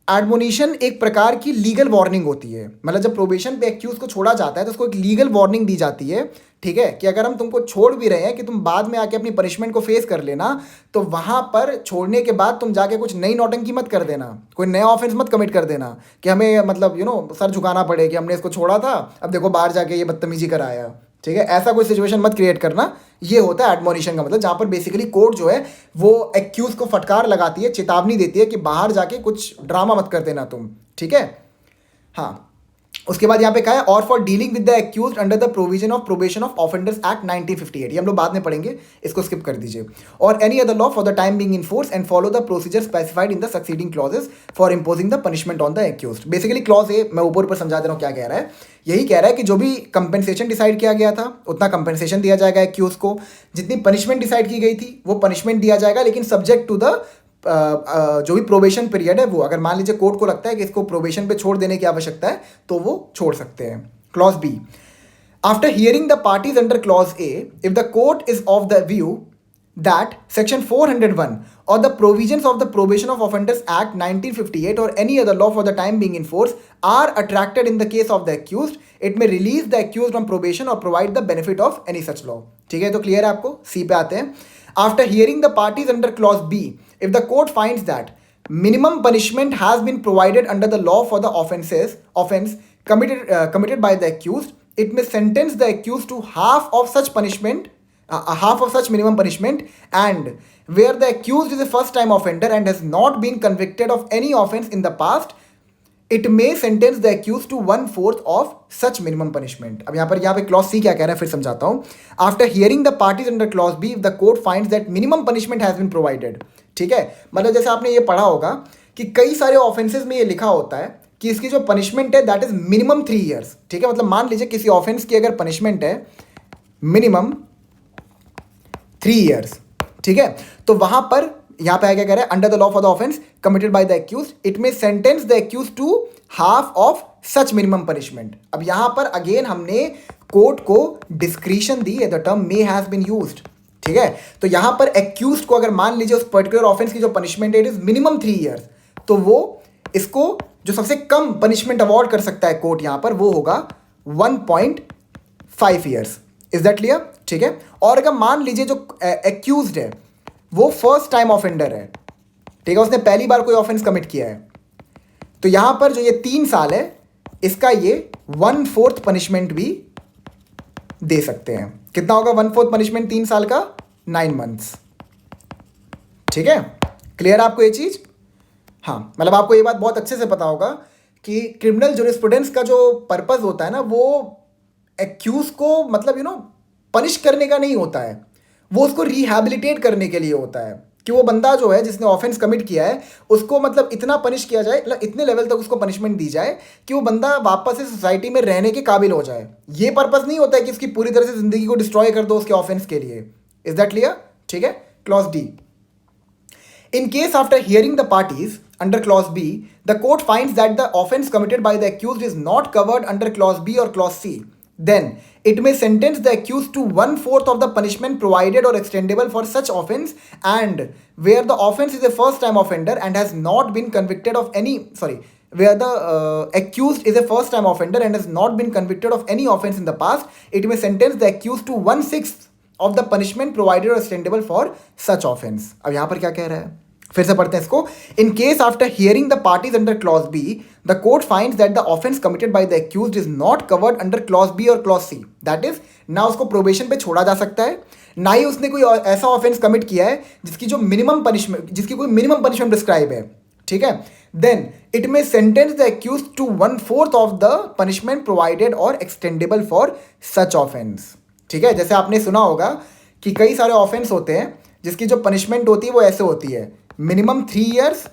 एडमोनिशन एक प्रकार की लीगल वार्निंग होती है, मतलब जब प्रोबेशन पे एक्यूज को छोड़ा जाता है तो उसको एक लीगल वार्निंग दी जाती है, ठीक है, कि अगर हम तुमको छोड़ भी रहे हैं कि तुम बाद में आके अपनी पनिशमेंट को फेस कर लेना, तो वहां पर छोड़ने के बाद तुम जाके कुछ नई नौटंकी मत कर देना, कोई नया ऑफेंस मत कमिट कर देना कि हमें मतलब सर झुकाना पड़े कि हमने इसको छोड़ा था, अब देखो बाहर जाके ये बदतमीजी कराया, ठीक है, ऐसा कोई सिचुएशन मत क्रिएट करना। ये होता है एडमोनिशन का मतलब, जहां पर बेसिकली कोर्ट जो है वो एक्यूज को फटकार लगाती है, चेतावनी देती है कि बाहर जाके कुछ ड्रामा मत कर देना तुम, ठीक है। हाँ, उसके बाद यहाँ पे कहा है और for dealing with the accused under the provision of probation of offenders act 1958, ये हम लोग बाद में पढ़ेंगे, इसको स्किप कर दीजिए। और any other law for the time being in force and follow the procedure specified in the succeeding clauses for imposing the punishment on the accused. Basically clause A मैं ऊपर समझा दे रहा हूँ क्या कह रहा है, यही कह रहा है कि जो भी कंपेंसेशन डिसाइड किया गया था उतना कंपेंसेशन दिया जाएगा एक्यूज को, जितनी पनिशमेंट डिसाइड की गई थी वो पनिशमेंट दिया जाएगा, लेकिन सब्जेक्ट टू द जो भी प्रोबेशन पीरियड है वो, अगर मान लीजिए कोर्ट को लगता है कि इसको प्रोबेशन पे छोड़ देने की आवश्यकता है तो वो छोड़ सकते हैं। Clause B, after hearing the parties under clause A, if the court is of the view that section 401 or the provisions of the probation of offenders act 1958 or any other law for the time being in force are attracted in the case of the accused, it may release the accused on probation or provide the benefit of any such law। ठीक है, तो clear है आपको। सी पे आते हैं। After hearing the parties under clause B, if the court finds that minimum punishment has been provided under the law for the offense committed by the accused, it may sentence the accused to half of such punishment, half of such minimum punishment, and where the accused is a first time offender and has not been convicted of any offense in the past, it may sentence the accused to 1/4 of such minimum punishment। अब यहाँ पे clause C क्या कह रहा है फिर समझाता हूँ। After hearing the parties under clause B, if the court finds that minimum punishment has been provided, ठीक है, मतलब जैसे आपने ये पढ़ा होगा कि कई सारे ऑफेंसेस में ये लिखा होता है कि इसकी जो पनिशमेंट है दैट इज मिनिमम 3 ईयर्स, ठीक है, मतलब मान लीजिए किसी ऑफेंस की अगर पनिशमेंट है मिनिमम 3 ईयर्स, ठीक है, तो वहां पर यहां पे क्या कह रहा है, under the law for the offence committed by the accused, it may sentence the accused to half of such minimum punishment. अब यहां पर अगेन हमने कोर्ट को डिस्क्रिशन दी है, the term may has been used, ठीक है, तो यहां पर एक्यूज्ड को अगर मान लीजिए उस पर्टिकुलर ऑफेंस की जो पनिशमेंट है इट इज मिनिमम 3 ईयर्स, तो वो इसको जो सबसे कम पनिशमेंट अवॉर्ड कर सकता है कोर्ट यहां पर वो होगा 1.5 ईयर्स। Is that clear? ठीक है। और अगर मान लीजिए जो एक्यूज्ड है वो फर्स्ट टाइम ऑफेंडर है, ठीक है, उसने पहली बार कोई ऑफेंस कमिट किया है, तो यहां पर जो ये 3 साल है इसका ये 1/4 पनिशमेंट भी दे सकते हैं। कितना होगा 1/4 पनिशमेंट 3 साल का? 9 मंथ्स। ठीक है, क्लियर आपको ये चीज? हाँ, मतलब आपको ये बात बहुत अच्छे से पता होगा कि क्रिमिनल जूरिस्प्रूडेंस का जो पर्पस होता है ना वो एक्यूज को मतलब पनिश करने का नहीं होता है, वो उसको रिहैबिलिटेट करने के लिए होता है कि वो बंदा जो है जिसने ऑफेंस कमिट किया है उसको मतलब इतना पनिश किया जाए, मतलब इतने लेवल तक उसको पनिशमेंट दी जाए कि वो बंदा वापस से सोसाइटी में रहने के काबिल हो जाए। ये पर्पस नहीं होता है कि उसकी पूरी तरह से जिंदगी को डिस्ट्रॉय कर दो उसके ऑफेंस के लिए। Is that clear? ठीक है। Clause D, in case after hearing the parties under clause B, the court finds that the offense committed by the accused is not covered under clause B or clause C, then it may sentence the accused to 1/4 of the punishment provided or extendable for such offense, and where the offense is a first time offender and has not been convicted of any where the accused is a first time offender and has not been convicted of any offense in the past, it may sentence the accused to 1/6 of the punishment provided or extendable for such offense। अब यहां पर क्या कह रहा है, फिर से पढ़ते हैं इसको। In case after hearing the parties under clause B, the court finds that the offence committed by the accused is not covered under clause B और क्लॉज सी, दैट इज ना उसको प्रोबेशन पे छोड़ा जा सकता है, ना ही उसने कोई ऐसा ऑफेंस कमिट किया है जिसकी कोई मिनिमम पनिशमेंट प्रिस्क्राइब है। ठीक है, then it may sentence the accused to 1/4 of the punishment provided और एक्सटेंडेबल फॉर सच ऑफेंस। ठीक है, जैसे आपने सुना होगा कि कई सारे ऑफेंस होते हैं जिसकी जो पनिशमेंट होती है वो ऐसे होती है मिनिमम 3 ईयर्स,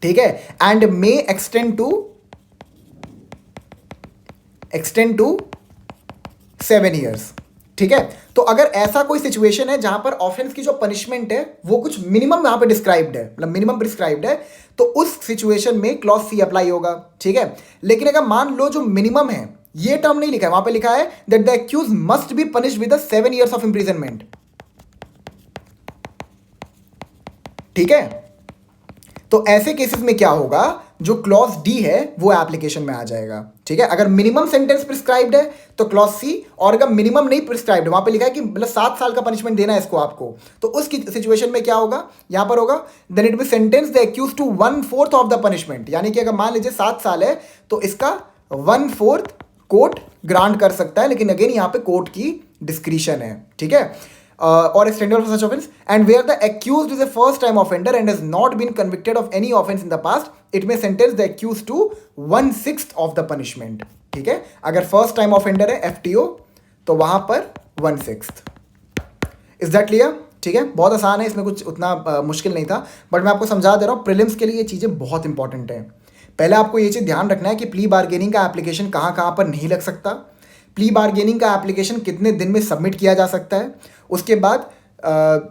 ठीक है, and may extend to 7 years. ठीक है, तो अगर ऐसा कोई सिचुएशन है जहां पर ऑफेंस की जो पनिशमेंट है वो कुछ मिनिमम यहां पे डिस्क्राइब्ड है, मतलब मिनिमम प्रिस्क्राइब्ड है, तो उस सिचुएशन में क्लॉज सी अप्लाई होगा। ठीक है, लेकिन अगर मान लो जो मिनिमम है ये टर्म नहीं लिखा है, वहां पे लिखा है that the accused must be punished with 7 years of imprisonment. ठीक है, तो ऐसे केसेस में क्या होगा, जो क्लॉज डी है वो एप्लीकेशन में आ जाएगा, ठीक है। अगर मिनिमम सेंटेंस प्रिस्क्राइब्ड है तो क्लॉज सी, और अगर मिनिमम नहीं प्रिस्क्राइब्ड, वहां पे लिखा है कि मतलब 7 साल का पनिशमेंट देना है इसको आपको, तो उस सिचुएशन में क्या होगा, यहां पर होगा then it will sentence the accused to 1/4 of the punishment. यानी कि अगर मान लीजिए 7 साल है तो इसका 1/4 कोर्ट ग्रांट कर सकता है, लेकिन अगेन यहाँ पे कोर्ट की डिस्क्रिशन है, ठीक है। और extended for such offense, and where the accused is a first time offender and has not been convicted of any offense in the past, it may sentence the accused to 1/6 of the punishment, ठीक है। अगर first time offender है FTO तो वहां पर 1/6। Is that clear, ठीक है। बहुत आसान है, इसमें कुछ उतना मुश्किल नहीं था, बट मैं आपको समझा दे रहा हूँ, प्रीलिम्स के लिए ये चीज़ें बहुत इंपॉर्टेंट है। पहले आपको ये चीज़ ध्यान रखना है कि प्ली बार्गेनिंग का एप्लीकेशन कहाँ कहाँ पर नहीं लग सकता, प्ली बार्गेनिंग का एप्लीकेशन कितने दिन में सबमिट किया जा सकता है, उसके बाद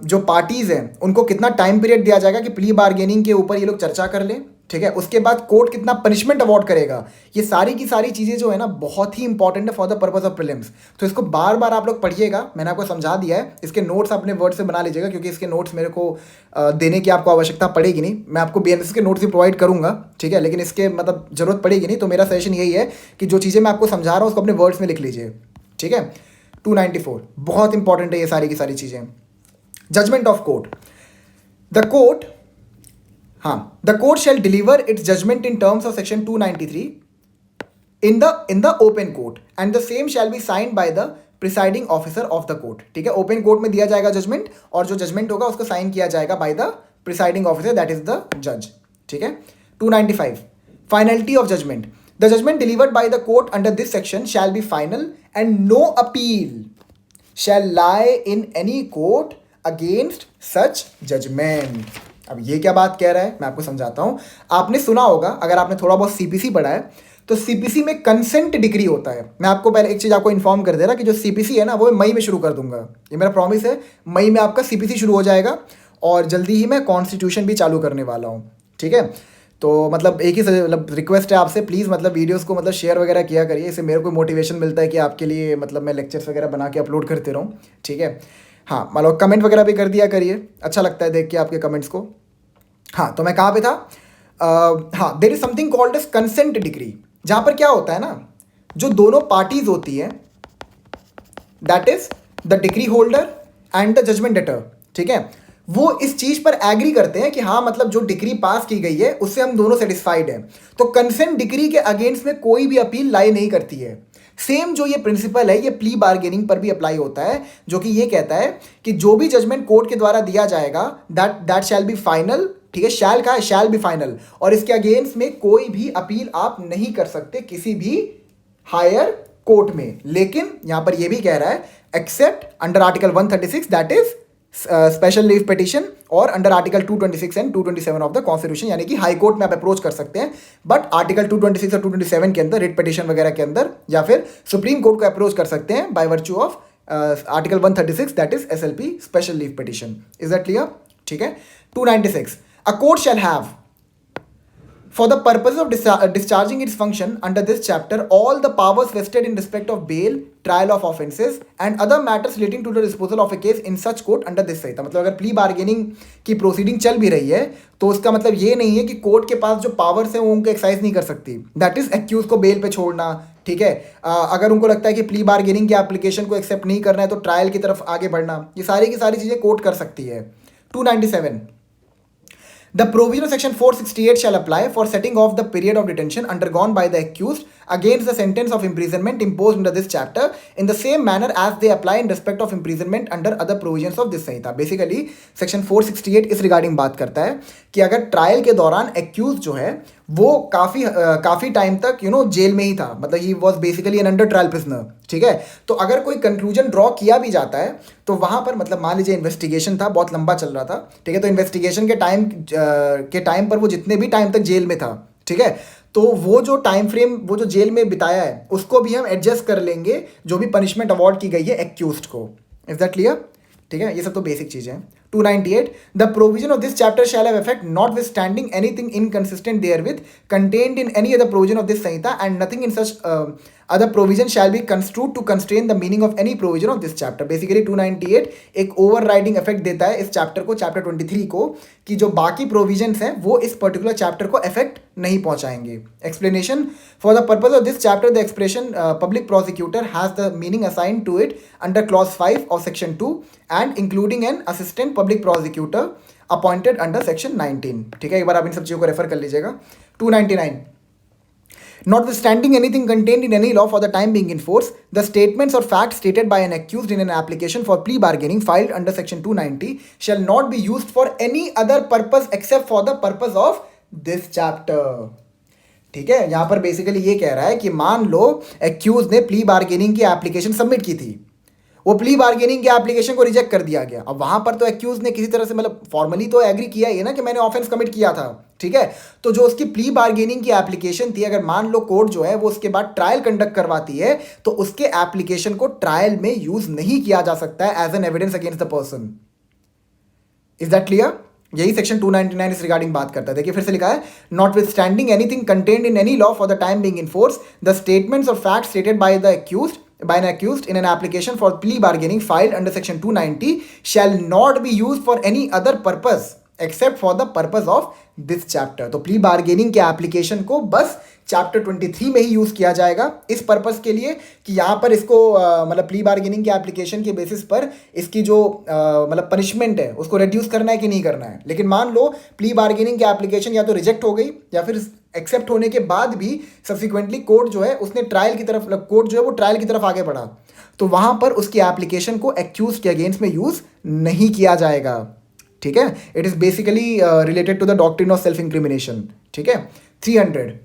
जो पार्टीज़ हैं उनको कितना टाइम पीरियड दिया जाएगा कि प्ली बार्गेनिंग के ऊपर ये लोग चर्चा कर लें, ठीक है। उसके बाद कोर्ट कितना पनिशमेंट अवॉर्ड करेगा, ये सारी की सारी चीज़ें जो है ना बहुत ही इंपॉर्टेंट है for the purpose of prelims. तो इसको बार बार आप लोग पढ़िएगा, मैंने आपको समझा दिया है। इसके नोट्स अपने वर्ड से बना लीजिएगा, क्योंकि इसके नोट्स मेरे को देने की आपको आवश्यकता पड़ेगी नहीं, मैं आपको BNSS के नोट्स भी प्रोवाइड करूँगा, ठीक है, लेकिन इसके मतलब ज़रूरत पड़ेगी नहीं। तो मेरा सजेशन यही है कि जो चीज़ें मैं आपको समझा रहा हूँ उसको अपने वर्ड्स में लिख लीजिए, ठीक है। 294 बहुत इंपॉर्टेंट है ये सारी की सारी चीज़ें। Judgment of court, the court, हाँ, the court shall deliver its judgment in terms of section 293 in the open court and the same shall be signed by the presiding officer of the court, ठीक है। Open court में दिया जाएगा judgement, और जो judgement होगा उसको sign किया जाएगा by the presiding officer, that is the जज, ठीक है। 295 finality of judgment, the judgment delivered by the court under this section shall be final and no appeal shall lie in any court against such judgment. अब ये क्या बात कह रहा है, मैं आपको समझाता हूं। आपने सुना होगा, अगर आपने थोड़ा बहुत CPC पढ़ा है, तो CPC में कंसेंट डिग्री होता है। मैं आपको पहले एक चीज़ आपको इन्फॉर्म कर दे रहा कि जो CPC है ना वो मई में शुरू कर दूंगा, ये मेरा प्रॉमिस है। मई में आपका CPC शुरू हो जाएगा, और जल्दी ही मैं कॉन्स्टिट्यूशन भी चालू करने वाला हूँ, ठीक है। तो मतलब एक ही मतलब रिक्वेस्ट है आपसे, प्लीज़ मतलब वीडियोस को मतलब शेयर वगैरह किया करिए, इससे मेरे को मोटिवेशन मिलता है कि आपके लिए मतलब मैं लेक्चर्स वगैरह बना के अपलोड करते रहूँ, ठीक है। हाँ, मतलब कमेंट वगैरह भी कर दिया करिए, अच्छा लगता है देख के आपके कमेंट्स को। हाँ, तो मैं कहाँ पे था, हाँ, there is something called as consent decree, जहाँ पर क्या होता है ना, जो दोनों पार्टीज होती है, that is the decree holder and the judgment debtor, ठीक है, वो इस चीज पर एग्री करते हैं कि हाँ मतलब जो डिग्री पास की गई है उससे हम दोनों सेटिस्फाइड हैं। तो कंसेंट डिग्री के अगेंस्ट में कोई भी अपील लाई नहीं करती है। सेम जो ये प्रिंसिपल है ये प्ली बार्गेनिंग पर भी अप्लाई होता है, जो कि ये कहता है कि जो भी जजमेंट कोर्ट के द्वारा दिया जाएगा दैट शैल बी फाइनल, ठीक है, शैल का है, शैल बी फाइनल, और इसके अगेंस्ट में कोई भी अपील आप नहीं कर सकते किसी भी हायर कोर्ट में। लेकिन यहां पर यह भी कह रहा है except under article 136 that is special leave petition, और under article 226 and 227 of the constitution, यानी कि हाई कोर्ट में आप अप्रोच कर सकते हैं, बट आर्टिकल 226 और 227 के अंदर रिट पिटीशन वगैरह के अंदर, या फिर सुप्रीम कोर्ट को अप्रोच कर सकते हैं by virtue of article 136 that is SLP special leave petition. Is that clear, ठीक है। 296 a court shall have for the purpose of discharging its function under this chapter all the powers vested in respect of bail, trial of offences and other matters relating to the disposal of a case in such court under this संहिता। मतलब अगर plea bargaining की proceeding चल भी रही है तो उसका मतलब ये नहीं है कि कोर्ट के पास जो पावर्स हैं वो उनको एक्सरसाइज नहीं कर सकती, दैट इज एक्यूज को बेल पे छोड़ना, ठीक है। अगर उनको लगता है कि प्ली बार्गेनिंग की एप्लीकेशन को एक्सेप्ट नहीं करना है तो ट्रायल की तरफ आगे बढ़ना, ये सारी की सारी चीज़ें कोर्ट कर सकती है। 297 The provision of section 468 shall apply for setting off the period of detention undergone by the accused against the sentence of imprisonment imposed under this chapter in the same manner as they apply in respect of imprisonment under other provisions of this Samhita. Basically section 468 इस regarding बात करता है कि अगर trial के दौरान accused जो है वो काफ़ी टाइम तक जेल में ही था, मतलब he was basically an under trial prisoner, ठीक है। तो अगर कोई कंक्लूजन ड्रॉ किया भी जाता है तो वहाँ पर मतलब मान लीजिए इन्वेस्टिगेशन था, बहुत लंबा चल रहा था, ठीक है, तो इन्वेस्टिगेशन के टाइम पर वो जितने भी टाइम तक जेल में था, ठीक है, तो वो जो टाइम फ्रेम वो जो जेल में बिताया है उसको भी हम एडजस्ट कर लेंगे जो भी पनिशमेंट अवॉर्ड की गई है एक्यूज्ड को। इज दैट क्लियर, ठीक है, ये सब तो बेसिक चीज़ें हैं। 298 the provision of this chapter shall have effect not with anything inconsistent therewith contained in any other provision of this Sanhita and nothing in such other provision shall be construed to constrain the meaning of any provision of this chapter. Basically 298 एक overriding effect देता है इस chapter को, chapter 23 को, कि जो बाकी provisions हैं वो इस पर्टिकुलर चैप्टर को इफेक्ट नहीं पहुंचाएंगे. Explanation. For the purpose of this chapter the expression public prosecutor has the meaning assigned to it under clause 5 of section 2 and including an assistant public prosecutor appointed under section 19. ठीक है, एक बार आप इन सब चीज़ों को refer कर लीजिएगा. 299. Notwithstanding anything contained in any law for the time being in force, the statements or facts stated by an accused in an application for plea bargaining filed under section 290 shall not be used for any other purpose except for the purpose of this chapter. ठीक है, यहां पर basically ये कह रहा है कि मान लो एक्यूज ने प्ली बार्गेनिंग की एप्लीकेशन सबमिट की थी, वो प्ली बार्गेनिंग के एप्लीकेशन को रिजेक्ट कर दिया गया. अब वहां पर तो एक्यूज ने किसी तरह से मतलब फॉर्मली तो एग्री किया ही ना कि मैंने ऑफेंस कमिट किया था. ठीक है, तो जो उसकी प्ली बार्गेनिंग की एप्लीकेशन थी, अगर मान लो कोर्ट जो है वो उसके बाद ट्रायल कंडक्ट करवाती है तो उसके एप्लीकेशन को ट्रायल में यूज नहीं किया जा सकता है as an evidence against the person. Is that clear? यही सेक्शन 299 इस रिगार्डिंग बात करता है. देखिए फिर से लिखा है, notwithstanding anything contained in any law for the time being in force, the statements और facts stated by the accused by an accused in an application for plea bargaining filed under section 290 shall not be used for any other purpose except for the purpose of this chapter. तो plea bargaining के application को बस chapter 23 में ही use किया जाएगा इस purpose के लिए कि यहाँ पर इसको मतलब प्ली बार्गेनिंग के एप्लीकेशन के बेसिस पर इसकी जो मतलब पनिशमेंट है उसको रिड्यूस करना है कि नहीं करना है. लेकिन मान लो प्ली बार्गेनिंग की एप्लीकेशन या तो रिजेक्ट हो गई या फिर एक्सेप्ट होने के बाद भी सब्सिक्वेंटली कोर्ट जो है उसने ट्रायल की तरफ, कोर्ट जो है वो ट्रायल की तरफ आगे बढ़ा, तो वहाँ पर उसकी एप्लीकेशन को एक्यूज के अगेंस्ट में यूज़ नहीं किया जाएगा. ठीक है, it is basically related to the doctrine of self incrimination. ठीक है. 300.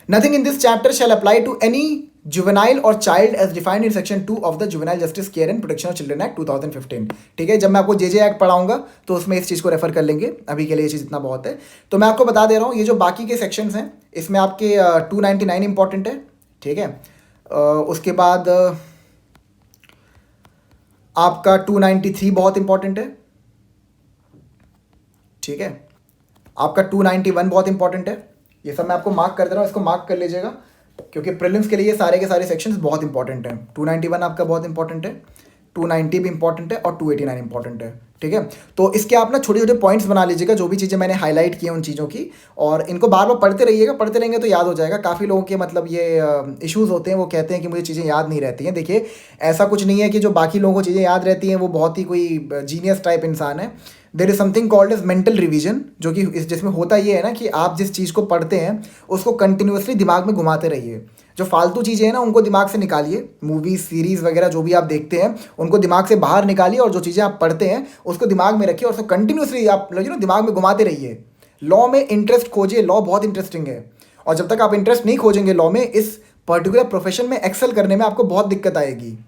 Nothing in this chapter shall apply to any juvenile or child as defined in section 2 of the Juvenile Justice Care and Protection of Children Act 2015. ठीक है, जब मैं आपको JJ act पढ़ाऊंगा तो उसमें इस चीज़ को रेफर कर लेंगे. अभी के लिए ये चीज़ इतना बहुत है. तो मैं आपको बता दे रहा हूँ ये जो बाकी के सेक्शंस हैं इसमें आपके 299 इंपॉर्टेंट है. ठीक है, उसके बाद आपका 293 बहुत इंपॉर्टेंट है. ठीक है, आपका 291 बहुत इंपॉर्टेंट है. ये सब मैं आपको मार्क कर दे रहा हूँ, इसको मार्क कर लीजिएगा क्योंकि प्रीलिम्स के लिए ये सारे के सारे सेक्शंस बहुत इंपॉर्टेंट हैं. 291 आपका बहुत इंपॉर्टेंट है, 290 भी इंपॉर्टेंट है और 289 इंपॉर्टेंट है. ठीक है, तो इसके आप ना छोटे छोटे पॉइंट्स बना लीजिएगा जो भी चीज़ें मैंने हाईलाइट की हैं उन चीज़ों की, और इनको बार बार पढ़ते रहिएगा. पढ़ते रहेंगे तो याद हो जाएगा. काफ़ी लोगों के मतलब ये इश्यूज़ होते हैं, वो कहते हैं कि मुझे चीज़ें याद नहीं रहती हैं. देखिए ऐसा कुछ नहीं है कि जो बाकी लोगों को चीज़ें याद रहती हैं वो बहुत ही कोई जीनियस टाइप इंसान है. There is something called as mental revision, जो कि जिसमें होता ये है ना कि आप जिस चीज़ को पढ़ते हैं उसको कंटिन्यूसली दिमाग में घुमाते रहिए. जो फालतू चीज़ें हैं ना उनको दिमाग से निकालिए. मूवीज़ सीरीज़ वगैरह जो भी आप देखते हैं उनको दिमाग से बाहर निकालिए और जो चीज़ें आप पढ़ते हैं उसको दिमाग में रखिए और उसको कंटिन्यूसली आप दिमाग में घुमाते रहिए. लॉ में इंटरेस्ट खोजिए, लॉ बहुत इंटरेस्टिंग है. और जब तक आप इंटरेस्ट नहीं खोजेंगे लॉ में, इस पर्टिकुलर प्रोफेशन में एक्सेल करने में आपको बहुत दिक्कत आएगी.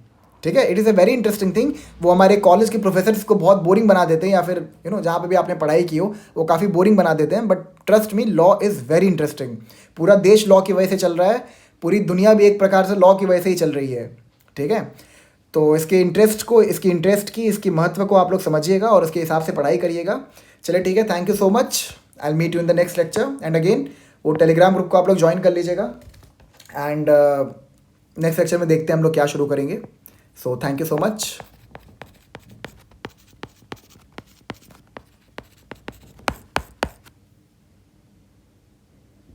ठीक है, it is a very interesting thing. वो हमारे कॉलेज के प्रोफेसर्स को बहुत बोरिंग बना देते हैं या फिर जहाँ पे भी आपने पढ़ाई की हो वो काफ़ी बोरिंग बना देते हैं. But trust me, law is very interesting. पूरा देश लॉ की वजह से चल रहा है, पूरी दुनिया भी एक प्रकार से लॉ की वजह से ही चल रही है. ठीक है, तो इसके इंटरेस्ट की इसकी महत्व को आप लोग समझिएगा और उसके हिसाब से पढ़ाई करिएगा. चलिए ठीक है, thank you so much. I will meet you in the next lecture. And again वो टेलीग्राम ग्रुप को आप लोग ज्वाइन कर लीजिएगा. एंड नेक्स्ट लेक्चर में देखते हैं हम लोग क्या शुरू करेंगे. So thank you so much.